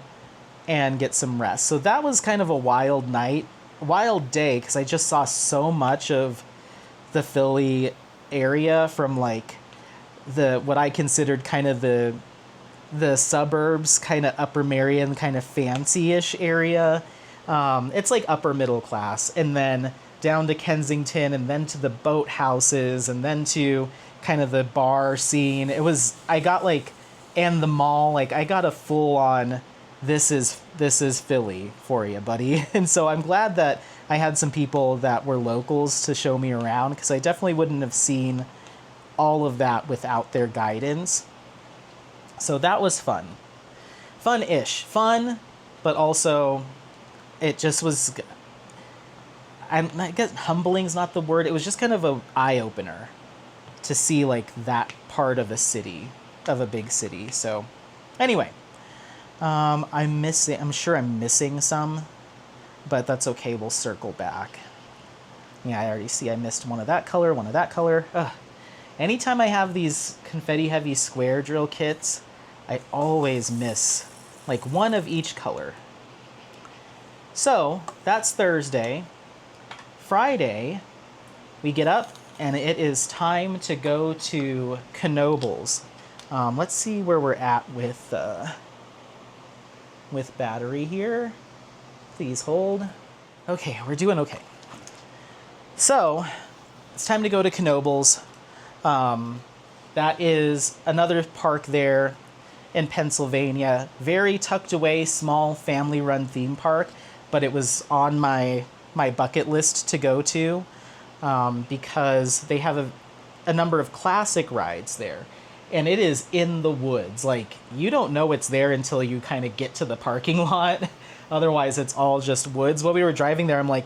and get some rest. So that was kind of a wild day, because I just saw so much of the Philly area from like what I considered kind of the suburbs, kind of Upper Merion, kind of fancy-ish area. It's like upper middle class, and then down to Kensington, and then to the boathouses, and then to kind of the bar scene. I got like, and the mall, like I got a full on, this is Philly for you, buddy. And so I'm glad that I had some people that were locals to show me around, because I definitely wouldn't have seen all of that without their guidance. So that was fun. Fun-ish. Fun, but also it just was, I guess humbling's not the word. It was just kind of an eye-opener to see like that part of a big city. So anyway, I'm sure I'm missing some, but that's okay. We'll circle back. Yeah, I already see I missed one of that color. Ugh. Anytime I have these confetti-heavy square drill kits, I always miss like one of each color. So that's Thursday. Friday, we get up and it is time to go to Knoebels. Let's see where we're at with battery here. Please hold. Okay, we're doing okay. So it's time to go to Knoebels. That is another park there in Pennsylvania. Very tucked away, small family-run theme park, but it was on my bucket list to go to because they have a number of classic rides there. And it is in the woods. Like, you don't know it's there until you kind of get to the parking lot. Otherwise, it's all just woods. While we were driving there, I'm like,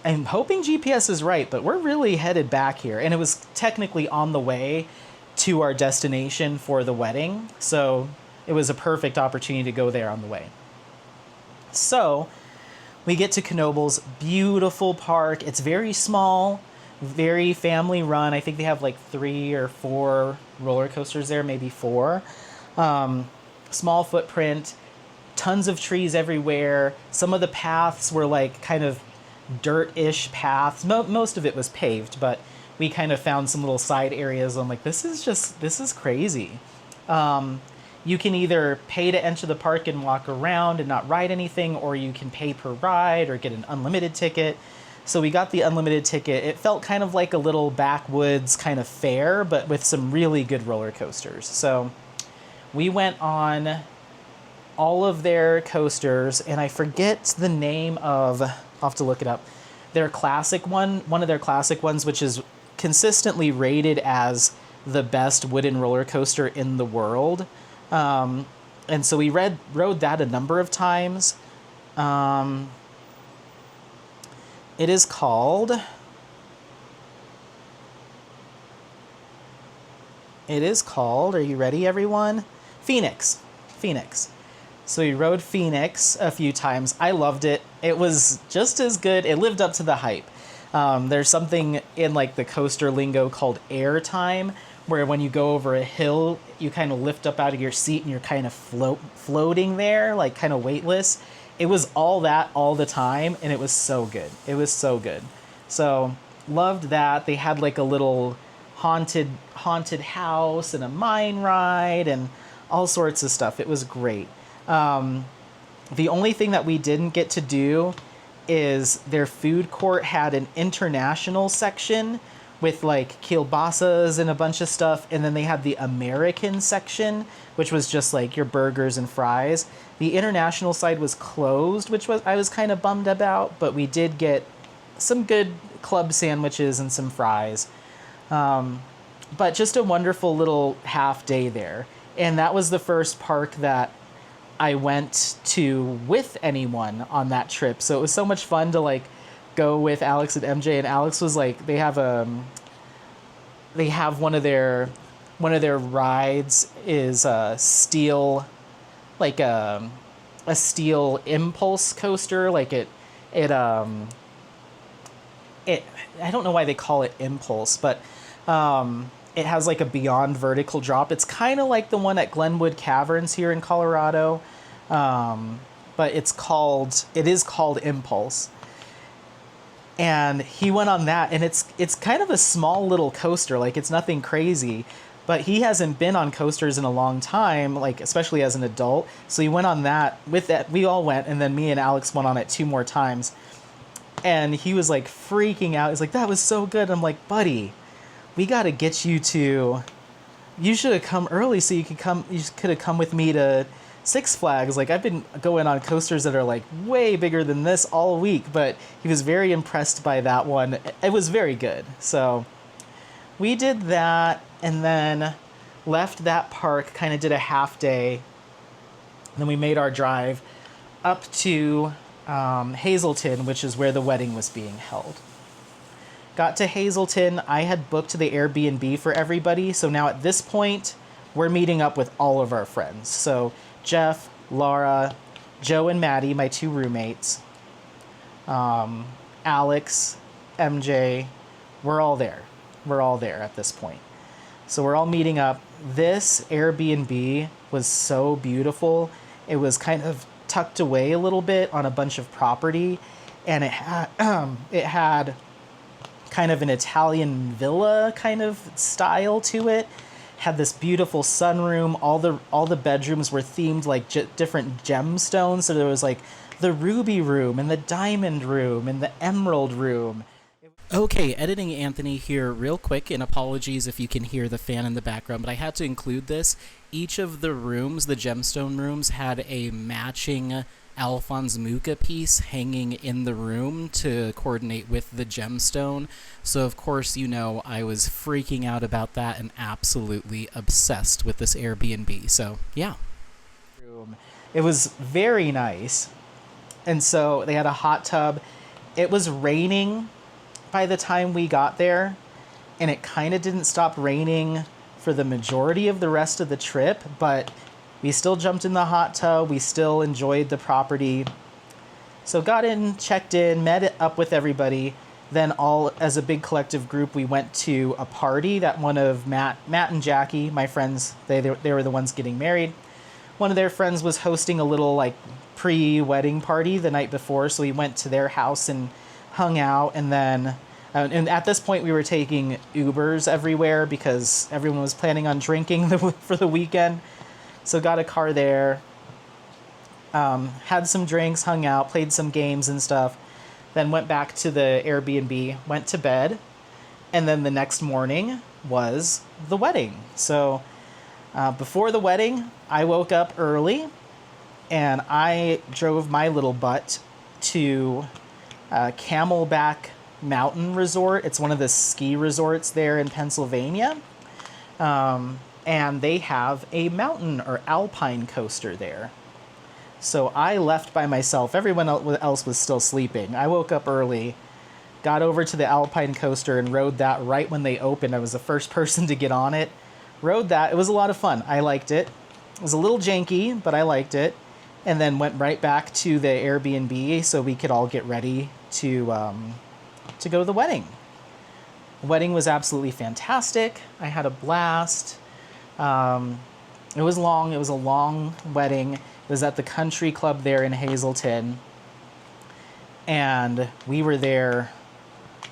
I'm hoping GPS is right, but we're really headed back here. And it was technically on the way to our destination for the wedding. So it was a perfect opportunity to go there on the way. So we get to Knoebels, beautiful park. It's very small, very family run. I think they have like 3 or 4 roller coasters there, maybe 4. Small footprint, tons of trees everywhere. Some of the paths were like kind of dirt-ish paths. Most of it was paved, but we kind of found some little side areas. I'm like, this is crazy. You can either pay to enter the park and walk around and not ride anything, or you can pay per ride or get an unlimited ticket. So we got the unlimited ticket. It felt kind of like a little backwoods kind of fair, but with some really good roller coasters. So we went on all of their coasters, and I forget the name of, I'll have to look it up, one of their classic ones, which is consistently rated as the best wooden roller coaster in the world. And so we rode that a number of times. It is called, are you ready, everyone? Phoenix. So we rode Phoenix a few times. I loved it. It was just as good. It lived up to the hype. There's something in like the coaster lingo called air time, where when you go over a hill, you kind of lift up out of your seat and you're kind of floating there, like kind of weightless. It was all that all the time, and it was so good. So loved that. They had like a little haunted house and a mine ride and all sorts of stuff. It was great. The only thing that we didn't get to do is their food court had an international section with like kielbasa's and a bunch of stuff, and then they had the American section, which was just like your burgers and fries. The international side was closed, I was kind of bummed about, but we did get some good club sandwiches and some fries. But just a wonderful little half day there. And that was the first park that I went to with anyone on that trip. So it was so much fun to like go with Alex and MJ, and Alex was like, they have one of their rides is a steel, like a steel impulse coaster. Like it I don't know why they call it impulse, but it has like a beyond vertical drop. It's kind of like the one at Glenwood Caverns here in Colorado, but it is called impulse. And he went on that, and it's kind of a small little coaster, like it's nothing crazy, but he hasn't been on coasters in a long time, like especially as an adult. So he went on that. With that, we all went, and then me and Alex went on it 2 more times. And he was like freaking out. He's like, "That was so good." I'm like, "Buddy, we got to get you to. You should have come early so you could come. You could have come with me to Six Flags. Like I've been going on coasters that are like way bigger than this all week." But he was very impressed by that one. It was very good. So we did that, and then left that park. Kind of did a half day. Then we made our drive up to Hazleton, which is where the wedding was being held. Got to Hazleton. I had booked the Airbnb for everybody, so now at this point, we're meeting up with all of our friends. So Jeff, Laura, Joe, and Maddie, my 2 roommates, Alex, MJ, we're all there. We're all there at this point. So we're all meeting up. This Airbnb was so beautiful. It was kind of tucked away a little bit on a bunch of property, and it had kind of an Italian villa kind of style to it. Had this beautiful sunroom. All the bedrooms were themed like different gemstones. So there was like the ruby room and the diamond room and the emerald room. Okay, editing Anthony here real quick, and apologies if you can hear the fan in the background, but I had to include this. Each of the rooms, the gemstone rooms, had a matching Alphonse Mucha piece hanging in the room to coordinate with the gemstone. So of course, I was freaking out about that and absolutely obsessed with this Airbnb. So yeah. It was very nice. And so they had a hot tub. It was raining by the time we got there, and it kind of didn't stop raining for the majority of the rest of the trip, but we still jumped in the hot tub. We still enjoyed the property. So got in, checked in, met up with everybody. Then all as a big collective group, we went to a party that one of Matt and Jackie, my friends, they were the ones getting married. One of their friends was hosting a little like pre-wedding party the night before, so we went to their house and hung out, and then and at this point we were taking Ubers everywhere because everyone was planning on drinking for the weekend. So got a car there, had some drinks, hung out, played some games and stuff, then went back to the Airbnb, went to bed, and then the next morning was the wedding. So before the wedding, I woke up early and I drove my little butt to Camelback Mountain Resort. It's one of the ski resorts there in Pennsylvania. And they have a mountain or alpine coaster there. So I left by myself. Everyone else was still sleeping. I woke up early, got over to the alpine coaster and rode that right when they opened. I was the first person to get on it. Rode that. It was a lot of fun. I liked it. It was a little janky, but I liked it. And then went right back to the Airbnb so we could all get ready to go to the wedding. The wedding was absolutely fantastic. I had a blast. It was long. It was a long wedding. It was at the country club there in Hazleton. And we were there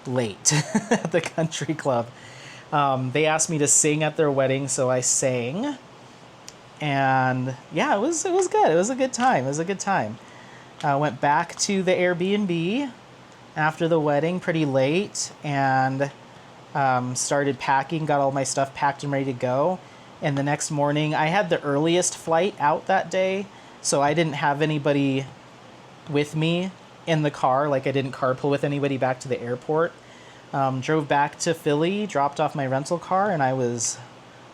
late at the country club. They asked me to sing at their wedding, so I sang. And yeah, it was good. It was a good time. It was a good time. Went back to the Airbnb after the wedding pretty late and started packing, got all my stuff packed and ready to go. And the next morning, I had the earliest flight out that day, so I didn't have anybody with me in the car. Like I didn't carpool with anybody back to the airport. Drove back to Philly, dropped off my rental car, and I was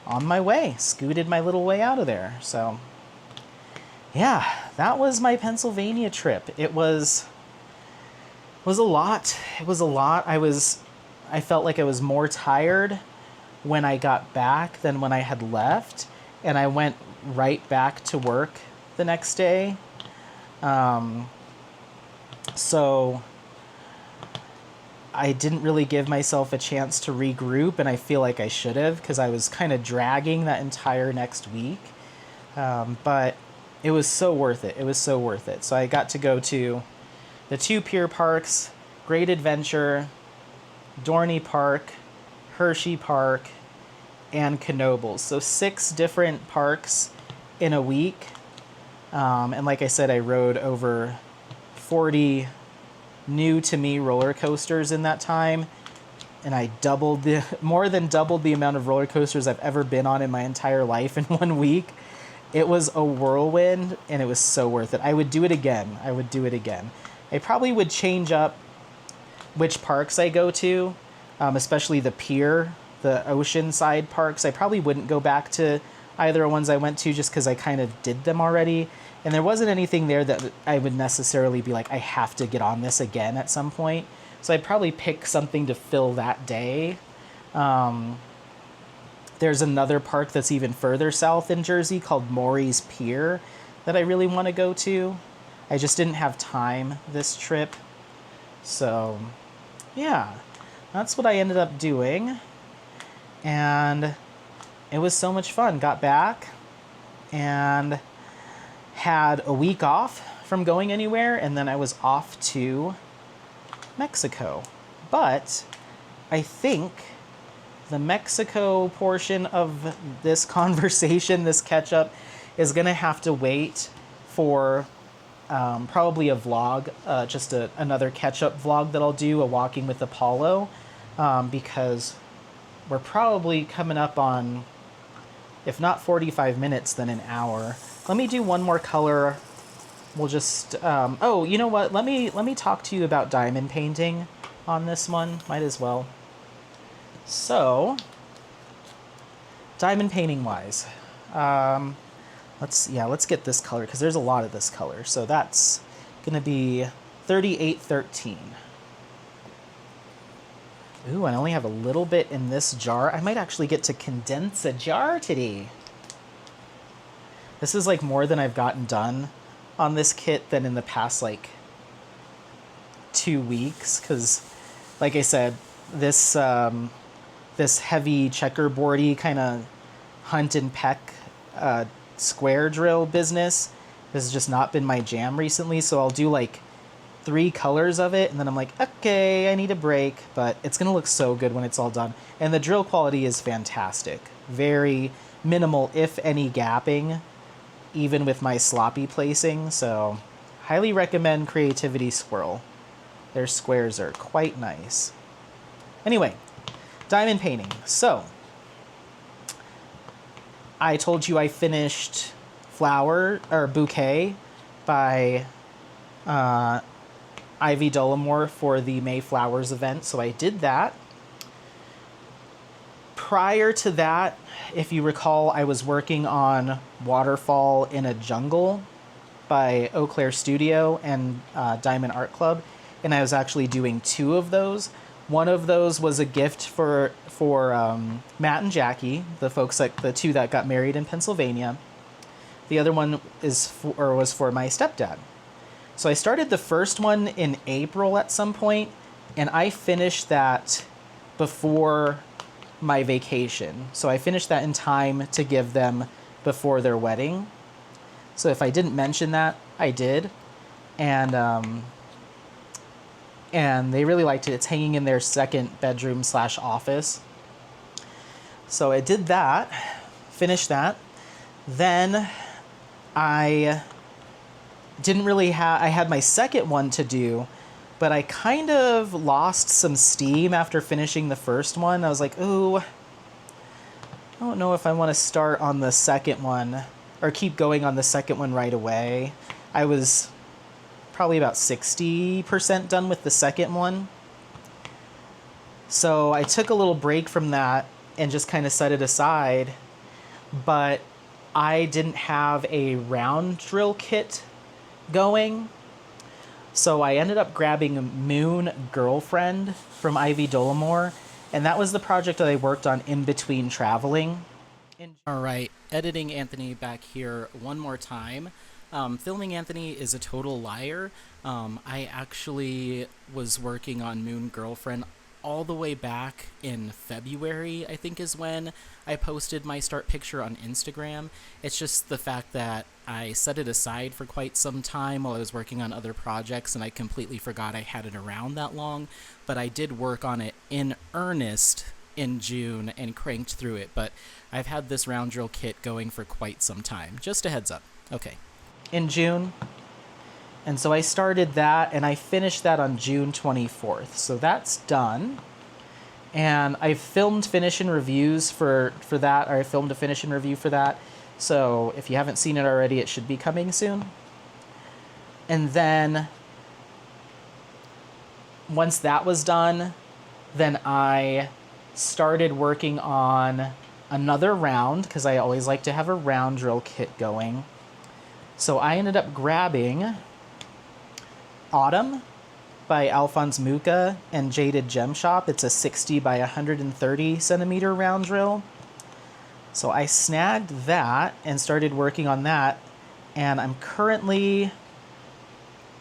on my way, scooted my little way out of there. So yeah, that was my Pennsylvania trip. It was was a lot. It was a lot. I felt like I was more tired when I got back than when I had left, and I went right back to work the next day. So I didn't really give myself a chance to regroup, and I feel like I should have, because I was kind of dragging that entire next week. But it was so worth it. It was so worth it. So I got to go to the 2 pier parks, Great Adventure, Dorney Park, Hershey Park, and Knoebels. So 6 different parks in a week. And like I said, I rode over 40 new to me roller coasters in that time. And I more than doubled the amount of roller coasters I've ever been on in my entire life in 1 week. It was a whirlwind, and it was so worth it. I would do it again. I would do it again. I probably would change up which parks I go to, especially the pier, the oceanside parks. I probably wouldn't go back to either ones I went to just because I kind of did them already. And there wasn't anything there that I would necessarily be like, I have to get on this again at some point. So I'd probably pick something to fill that day. There's another park that's even further south in Jersey called Maury's Pier that I really want to go to. I just didn't have time this trip. So, yeah, that's what I ended up doing. And it was so much fun. Got back and had a week off from going anywhere, and then I was off to Mexico. But I think the Mexico portion of this conversation, this catch-up, is going to have to wait for probably a vlog, just another catch-up vlog that I'll do, a Walking with Apollo, because we're probably coming up on, if not 45 minutes, then an hour. Let me do one more color. We'll just, oh, you know what? Let me talk to you about diamond painting on this one. Might as well. So, diamond painting wise, let's get this color, because there's a lot of this color. So that's gonna be 3813. Ooh, I only have a little bit in this jar. I might actually get to condense a jar today. This is like more than I've gotten done on this kit than in the past like 2 weeks, because like I said, this this heavy checkerboardy kind of hunt and peck square drill business has just not been my jam recently. So I'll do like 3 colors of it, and then I'm like, okay, I need a break, but it's gonna look so good when it's all done. And the drill quality is fantastic. Very minimal, if any, gapping, even with my sloppy placing. So highly recommend Creativity Squirrel. Their squares are quite nice. Anyway, diamond painting. So I told you I finished Flower or Bouquet by Ivy Dollamore for the May Flowers event, so I did that. Prior to that, if you recall, I was working on Waterfall in a Jungle by Eau Claire Studio and Diamond Art Club, and I was actually doing 2 of those. One of those was a gift for Matt and Jackie, the folks, like the 2 that got married in Pennsylvania. The other one was for my stepdad. So I started the first one in April at some point, and I finished that before my vacation. So I finished that in time to give them before their wedding. So if I didn't mention that, I did. And they really liked it. It's hanging in their second bedroom / office. So I did that, finished that. Then I didn't really I had my second one to do, but I kind of lost some steam after finishing the first one. I was like, ooh, I don't know if I want to start on the second one or keep going on the second one right away. I was probably about 60% done with the second one. So I took a little break from that and just kind of set it aside. But I didn't have a round drill kit going. So I ended up grabbing Moon Girlfriend from Ivy Dollamore, and that was the project that I worked on in between traveling. All right, editing Anthony back here one more time. Filming Anthony is a total liar. I actually was working on Moon Girlfriend all the way back in February, I think is when I posted my start picture on Instagram. It's just the fact that I set it aside for quite some time while I was working on other projects, and I completely forgot I had it around that long. But I did work on it in earnest in June and cranked through it. But I've had this round drill kit going for quite some time. Just a heads up. Okay. In June. And so I started that, and I finished that on June 24th. So that's done. And I filmed finish and reviews for that, or I filmed a finish and review for that. So if you haven't seen it already, it should be coming soon. And then once that was done, then I started working on another round, because I always like to have a round drill kit going. So I ended up grabbing Autumn by Alphonse Mucha and Jaded Gem Shop. It's a 60 by 130 centimeter round drill. So I snagged that and started working on that. And I'm currently,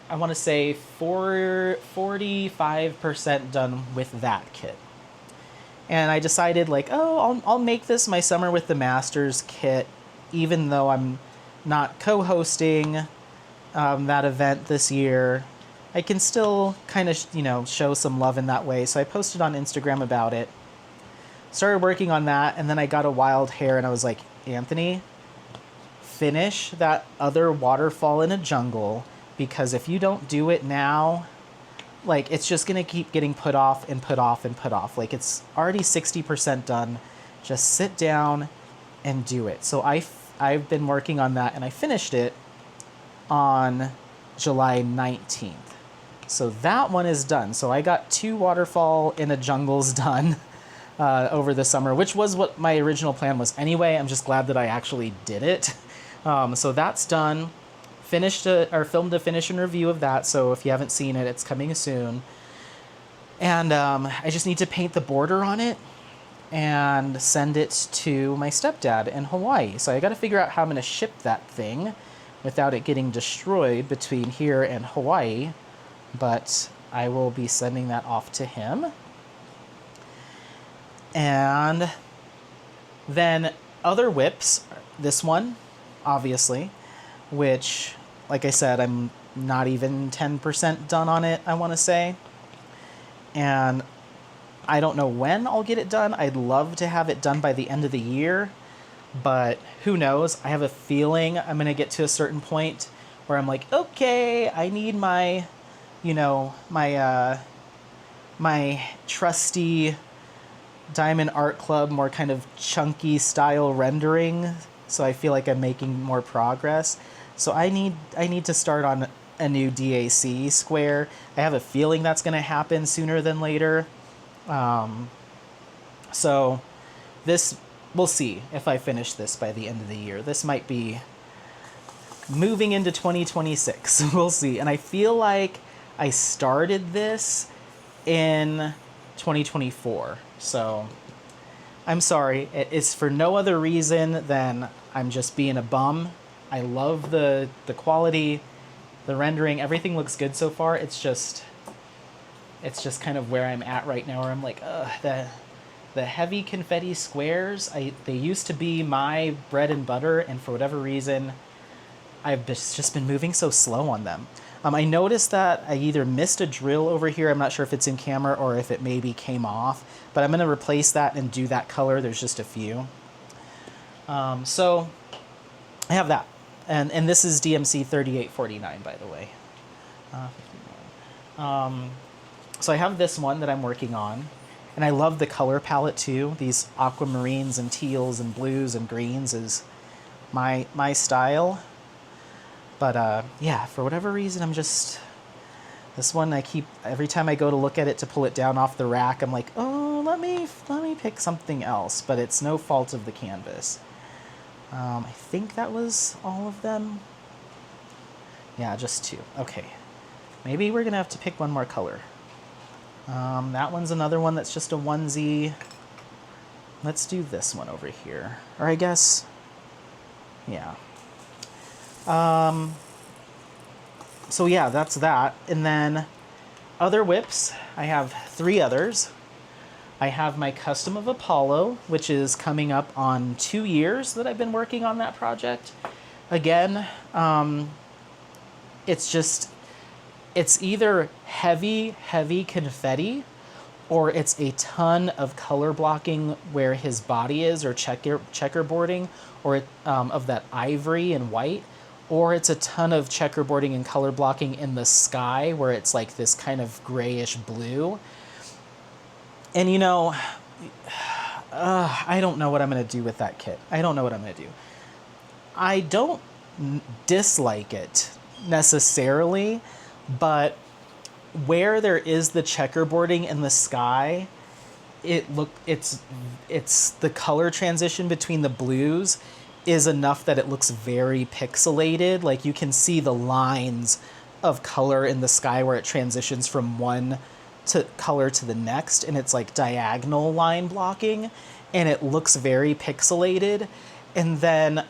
I want to say 45% done with that kit. And I decided, like, oh, I'll make this my Summer with the Masters kit, even though I'm not co-hosting that event this year. I can still kind of, show some love in that way. So I posted on Instagram about it. Started working on that, and then I got a wild hair, and I was like, Anthony, finish that other waterfall in a jungle, because if you don't do it now, like, it's just going to keep getting put off and put off and put off. Like, it's already 60% done. Just sit down and do it. So I've been working on that, and I finished it on July 19th. So that one is done. So I got 2 waterfall in a jungles done over the summer, which was what my original plan was anyway. I'm just glad that I actually did it. So that's done. Filmed a finish and review of that. So if you haven't seen it, it's coming soon. And I just need to paint the border on it and send it to my stepdad in Hawaii. So I got to figure out how I'm going to ship that thing without it getting destroyed between here and Hawaii. But I will be sending that off to him. And then other WIPs, this one, obviously, which, like I said, I'm not even 10% done on it, I want to say. And I don't know when I'll get it done. I'd love to have it done by the end of the year, but who knows? I have a feeling I'm going to get to a certain point where I'm like, okay, I need my, my trusty Diamond Art Club, more kind of chunky style rendering, so I feel like I'm making more progress. So I need to start on a new DAC square. I have a feeling that's going to happen sooner than later. So this, we'll see if I finish this by the end of the year. This might be moving into 2026. We'll see. And I feel like I started this in 2024. So I'm sorry. It's for no other reason than I'm just being a bum. I love the quality, the rendering, everything looks good so far. It's just kind of where I'm at right now, where I'm like, the heavy confetti squares, they used to be my bread and butter, and for whatever reason, I've just been moving so slow on them. I noticed that I either missed a drill over here, I'm not sure if it's in camera or if it maybe came off, but I'm going to replace that and do that color. There's just a few. So I have that. And this is DMC 3849, by the way. So I have this one that I'm working on, and I love the color palette too. These aquamarines and teals and blues and greens is my style. But yeah, for whatever reason, I'm just, this one every time I go to look at it to pull it down off the rack, I'm like, oh, let me pick something else, but it's no fault of the canvas. I think that was all of them. Yeah, just 2. Okay. Maybe we're gonna have to pick one more color. That one's another one that's just a onesie. Let's do this one over here. Or I guess, yeah. So yeah, that's that. And then other WIPs, I have 3 others. I have my custom of Apollo, which is coming up on 2 years that I've been working on that project. Again, it's either heavy confetti, or it's a ton of color blocking where his body is, or checkerboarding, or of that ivory and white, or it's a ton of checkerboarding and color blocking in the sky where it's like this kind of grayish blue. And you know, I don't know what I'm going to do with that kit. I don't know what I'm going to do. I don't dislike it necessarily, but where there is the checkerboarding in the sky, it's the color transition between the blues is enough that it looks very pixelated. Like you can see the lines of color in the sky where it transitions from one color to the next, and it's like diagonal line blocking, and it looks very pixelated. And then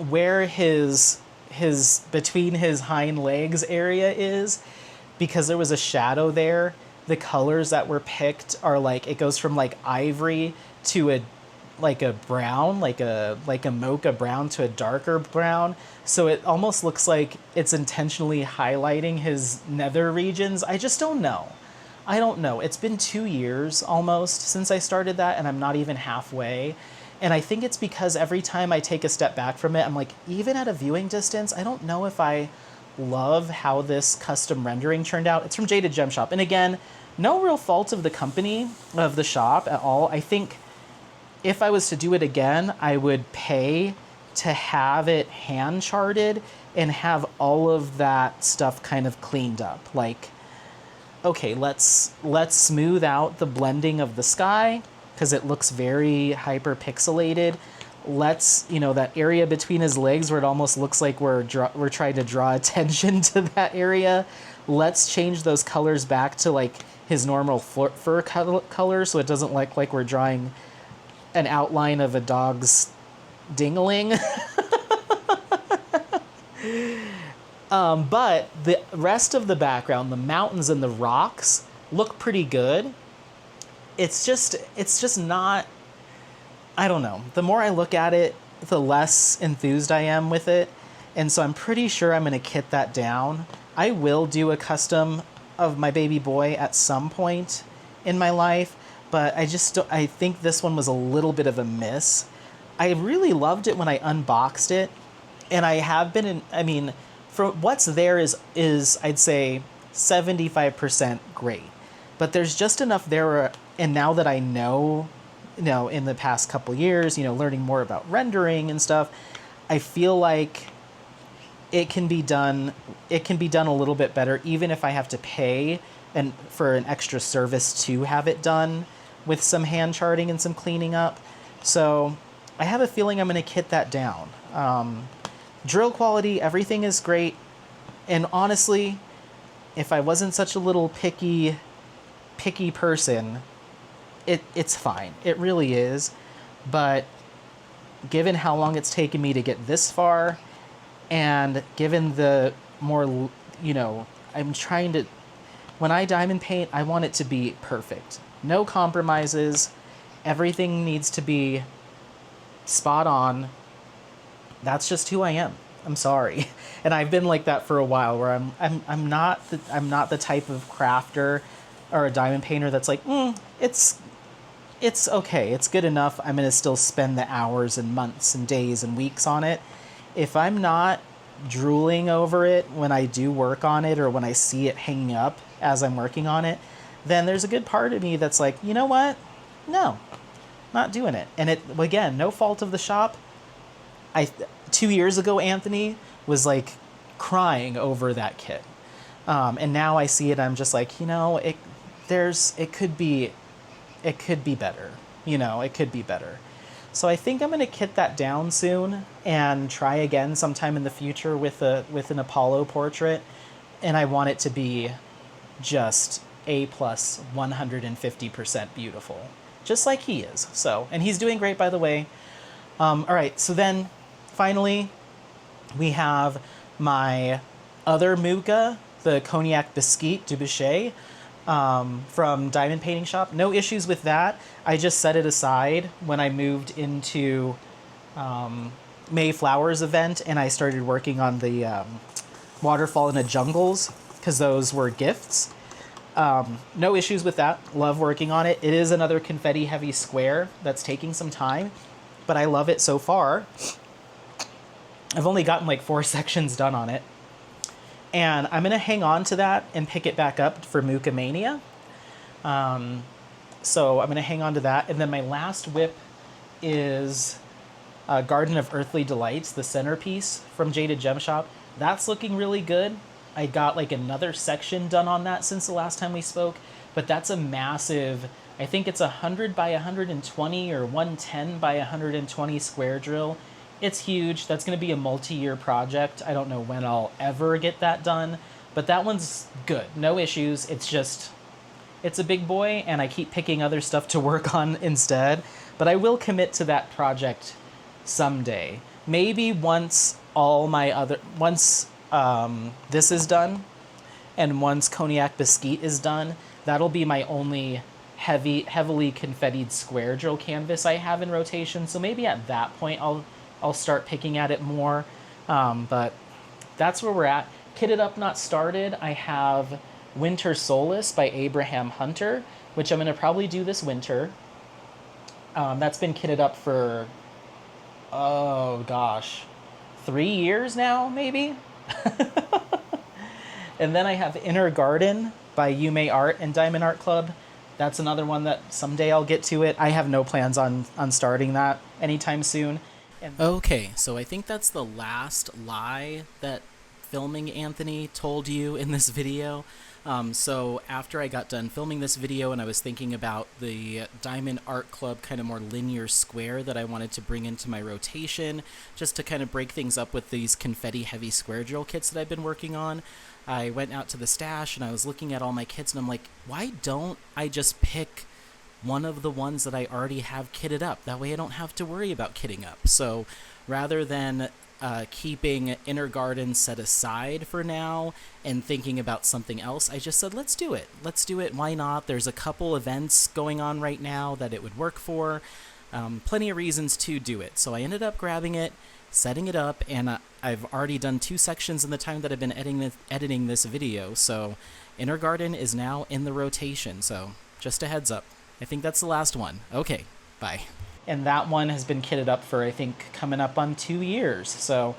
where his between his hind legs area is, because there was a shadow there, the colors that were picked are like, it goes from like ivory to a brown, like a mocha brown to a darker brown. So it almost looks like it's intentionally highlighting his nether regions. I just don't know. I don't know. It's been 2 years almost since I started that, and I'm not even halfway. And I think it's because every time I take a step back from it, I'm like, even at a viewing distance, I don't know if I love how this custom rendering turned out. It's from Jaded Gem Shop. And again, no real fault of the company, of the shop at all. I think if I was to do it again, I would pay to have it hand charted and have all of that stuff kind of cleaned up. Like, okay, let's smooth out the blending of the sky because it looks very hyper pixelated. Let's, that area between his legs where it almost looks like we're trying to draw attention to that area. Let's change those colors back to like his normal fur color, so it doesn't look like we're drawing an outline of a dog's dingling. But the rest of the background, the mountains and the rocks, look pretty good. It's just not, I don't know. The more I look at it, the less enthused I am with it. And so I'm pretty sure I'm going to kit that down. I will do a custom of my baby boy at some point in my life, but I think this one was a little bit of a miss. I really loved it when I unboxed it, and I have been for what's there is I'd say 75% great. But there's just enough there, and now that I know, in the past couple years, learning more about rendering and stuff, I feel like it can be done a little bit better, even if I have to pay for an extra service to have it done with some hand charting and some cleaning up. So I have a feeling I'm going to kit that down. Drill quality, everything is great. And honestly, if I wasn't such a little picky person, it's fine. It really is. But given how long it's taken me to get this far, and given the more, I'm trying to, when I diamond paint, I want it to be perfect. No compromises. Everything needs to be spot on. That's just who I am. I'm sorry. And I've been like that for a while, where I'm not the type of crafter or a diamond painter that's like, it's okay, it's good enough. I'm going to still spend the hours and months and days and weeks on it. If I'm not drooling over it when I do work on it, or when I see it hanging up as I'm working on it, then there's a good part of me that's like, you know what? No, not doing it. And it, again, no fault of the shop. 2 years ago, Anthony was like crying over that kit. And now I see it, I'm just like, it could be better. It could be better. So I think I'm going to kit that down soon and try again sometime in the future with an Apollo portrait. and I want it to be just A plus 150% beautiful, just like he is. So, and he's doing great, by the way. All right, so then finally we have my other Muka, the Cognac Biscuit du Boucher, from Diamond Painting Shop. No issues with that. I just set it aside when I moved into May Flowers event, and I started working on the Waterfall in the Jungles, because those were gifts. No issues with that. Love working on it. It is another confetti heavy square that's taking some time, but I love it so far. I've only gotten like 4 sections done on it, and I'm gonna hang on to that and pick it back up for Muka Mania. So I'm gonna hang on to that, and then my last WIP is Garden of Earthly Delights, the centerpiece from Jaded Gem Shop. That's looking really good. I got like another section done on that since the last time we spoke, but that's a massive, I think it's 100 by 120 or 110 by 120 square drill. It's huge. That's going to be a multi-year project. I don't know when I'll ever get that done, but that one's good. No issues. It's just, it's a big boy, and I keep picking other stuff to work on instead, but I will commit to that project someday. Maybe once this is done, and once Cognac Biscuit is done, that'll be my only heavily confettied square drill canvas I have in rotation. So maybe at that point I'll start picking at it more. But that's where we're at. Kitted up, not started. I have Winter Solace by Abraham Hunter, which I'm going to probably do this winter. That's been kitted up for, oh gosh, 3 years now, maybe? And then I have Inner Garden by Yume Art and Diamond Art Club. That's another one that someday I'll get to it. I have no plans on starting that anytime soon. Okay, so I think that's the last lie that Filming Anthony told you in this video. So after I got done filming this video and I was thinking about the Diamond Art Club kind of more linear square that I wanted to bring into my rotation, just to kind of break things up with these confetti heavy square drill kits that I've been working on, I went out to the stash and I was looking at all my kits and I'm like, why don't I just pick one of the ones that I already have kitted up? That way I don't have to worry about kitting up. So rather than keeping Inner Garden set aside for now and thinking about something else, I just said, let's do it. Let's do it. Why not? There's a couple events going on right now that it would work for. Plenty of reasons to do it. So I ended up grabbing it, setting it up, and I've already done 2 sections in the time that I've been editing this video. So Inner Garden is now in the rotation. So just a heads up. I think that's the last one. Okay, bye. And that one has been kitted up for, I think, coming up on 2 years. So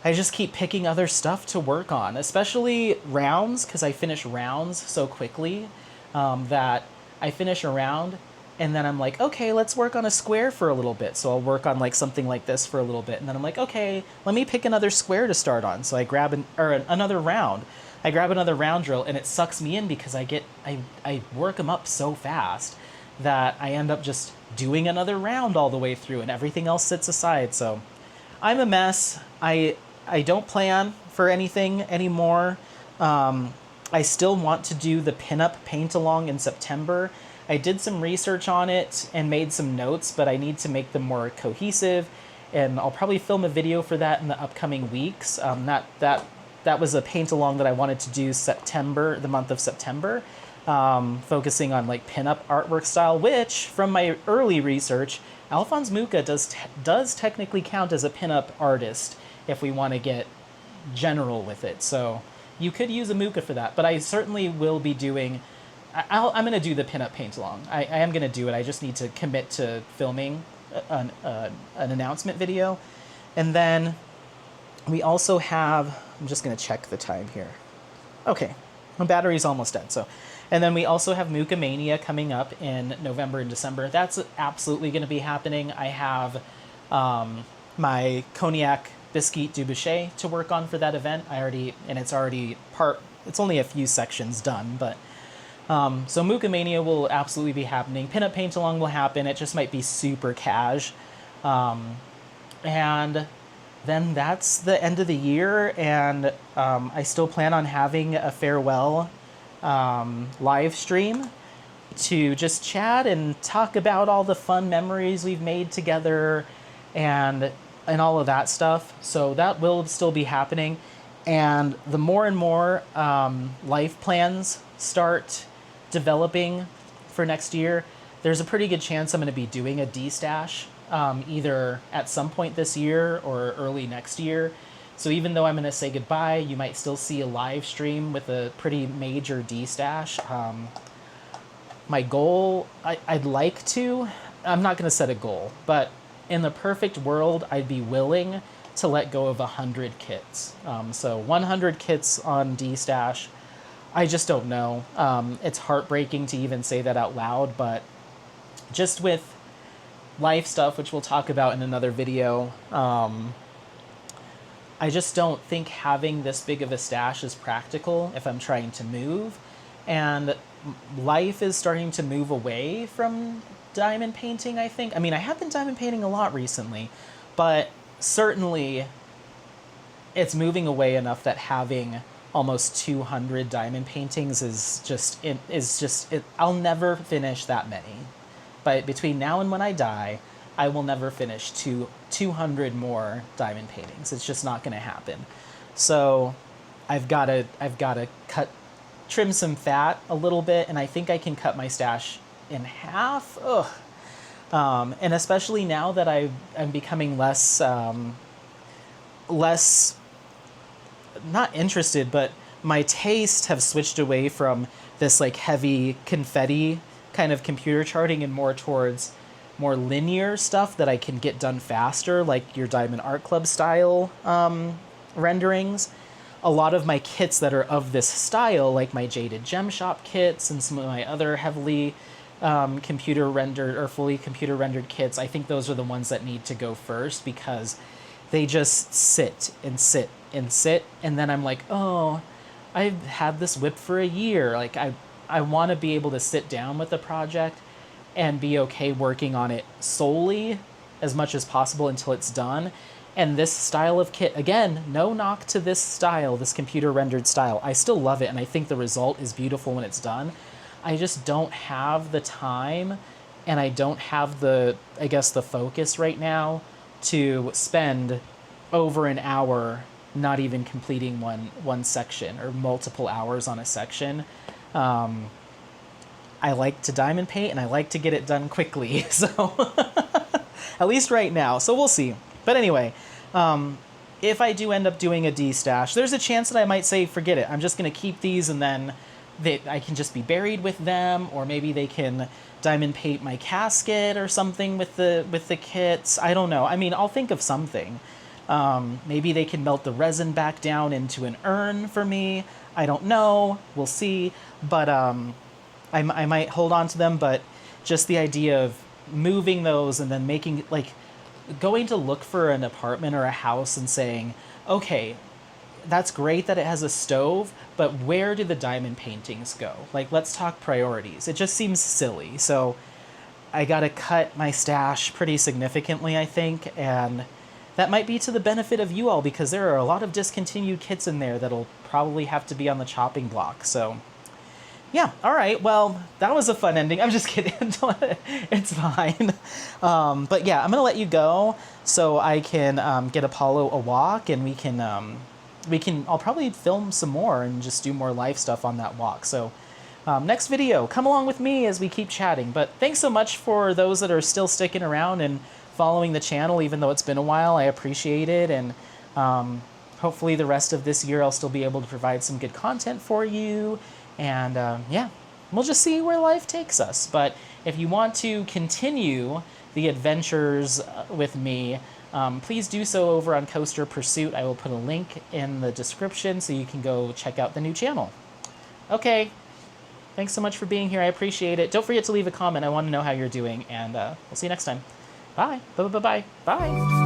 I just keep picking other stuff to work on, especially rounds, because I finish rounds so quickly that I finish a round and then I'm like, okay, let's work on a square for a little bit. So I'll work on like something like this for a little bit. And then I'm like, okay, let me pick another square to start on. So I grab another round. I grab another round drill, and it sucks me in because I work them up so fast that I end up just doing another round all the way through and everything else sits aside. So I'm a mess. I don't plan for anything anymore. I still want to do the pinup paint along in September. I did some research on it and made some notes, but I need to make them more cohesive, and I'll probably film a video for that in the upcoming weeks. That was a paint along that I wanted to do September, the month of September, focusing on like pinup artwork style, which from my early research, Alphonse Mucha does technically count as a pinup artist if we want to get general with it. So you could use a Mucha for that, but I certainly will be doing, I'm going to do the pinup paint along. I am going to do it. I just need to commit to filming an announcement video. And then we also have, I'm just going to check the time here. Okay, my battery's almost dead. So, and then we also have Mucha Mania coming up in November and December. That's absolutely going to be happening. I have my Cognac Biscuit du Boucher to work on for that event. It's only a few sections done, but so Mucha Mania will absolutely be happening. Pinup paint along will happen. It just might be super cash. And then that's the end of the year, and I still plan on having a farewell live stream to just chat and talk about all the fun memories we've made together and all of that stuff. So that will still be happening. And the more and more life plans start developing for next year, there's a pretty good chance I'm going to be doing a D-stash either at some point this year or early next year. So even though I'm going to say goodbye, you might still see a live stream with a pretty major D-stash. My goal, I'd like to, I'm not going to set a goal, but in the perfect world, I'd be willing to let go of 100 kits. So 100 kits on D-stash. I just don't know. It's heartbreaking to even say that out loud, but just with life stuff, which we'll talk about in another video, I just don't think having this big of a stash is practical if I'm trying to move. And life is starting to move away from diamond painting, I think. I mean, I have been diamond painting a lot recently, but certainly it's moving away enough that having almost 200 diamond paintings is just, I'll never finish that many. But between now and when I die, I will never finish 200 more diamond paintings. It's just not going to happen. So I've got to trim some fat a little bit, and I think I can cut my stash in half. Ugh. And especially now that I'm becoming less not interested, but my tastes have switched away from this like heavy confetti kind of computer charting and more towards more linear stuff that I can get done faster, like your Diamond Art Club style renderings. A lot of my kits that are of this style, like my Jaded Gem Shop kits and some of my other heavily computer rendered or fully computer rendered kits, I think those are the ones that need to go first because they just sit and sit and sit, and then I'm like, oh, I've had this WIP for a year. Like I want to be able to sit down with the project and be okay working on it solely as much as possible until it's done. And this style of kit, again, no knock to this style, this computer rendered style. I still love it, and I think the result is beautiful when it's done. I just don't have the time, and I don't have the, I guess, the focus right now to spend over an hour not even completing one section or multiple hours on a section. I like to diamond paint, and I like to get it done quickly, so at least right now. So we'll see. But anyway, if I do end up doing a D-stash, there's a chance that I might say, forget it. I'm just going to keep these, and then I can just be buried with them, or maybe they can diamond paint my casket or something with the kits. I don't know. I mean, I'll think of something. Maybe they can melt the resin back down into an urn for me. I don't know. We'll see. But I might hold on to them. But just the idea of moving those and then making, like, going to look for an apartment or a house and saying, okay, that's great that it has a stove, but where do the diamond paintings go? Like, let's talk priorities. It just seems silly. So I got to cut my stash pretty significantly, I think, and that might be to the benefit of you all because there are a lot of discontinued kits in there that'll probably have to be on the chopping block. So yeah, all right, well, that was a fun ending. I'm just kidding. It's fine. But yeah, I'm going to let you go so I can get Apollo a walk, and I'll probably film some more and just do more live stuff on that walk. So next video, come along with me as we keep chatting. But thanks so much for those that are still sticking around and following the channel, even though it's been a while. I appreciate it. And hopefully the rest of this year I'll still be able to provide some good content for you. And yeah, we'll just see where life takes us. But if you want to continue the adventures with me, please do so over on Coaster Pursuit. I will put a link in the description so you can go check out the new channel. Okay, thanks so much for being here. I appreciate it. Don't forget to leave a comment. I want to know how you're doing, and we'll see you next time. Bye. Bye. Bye. Bye. Bye.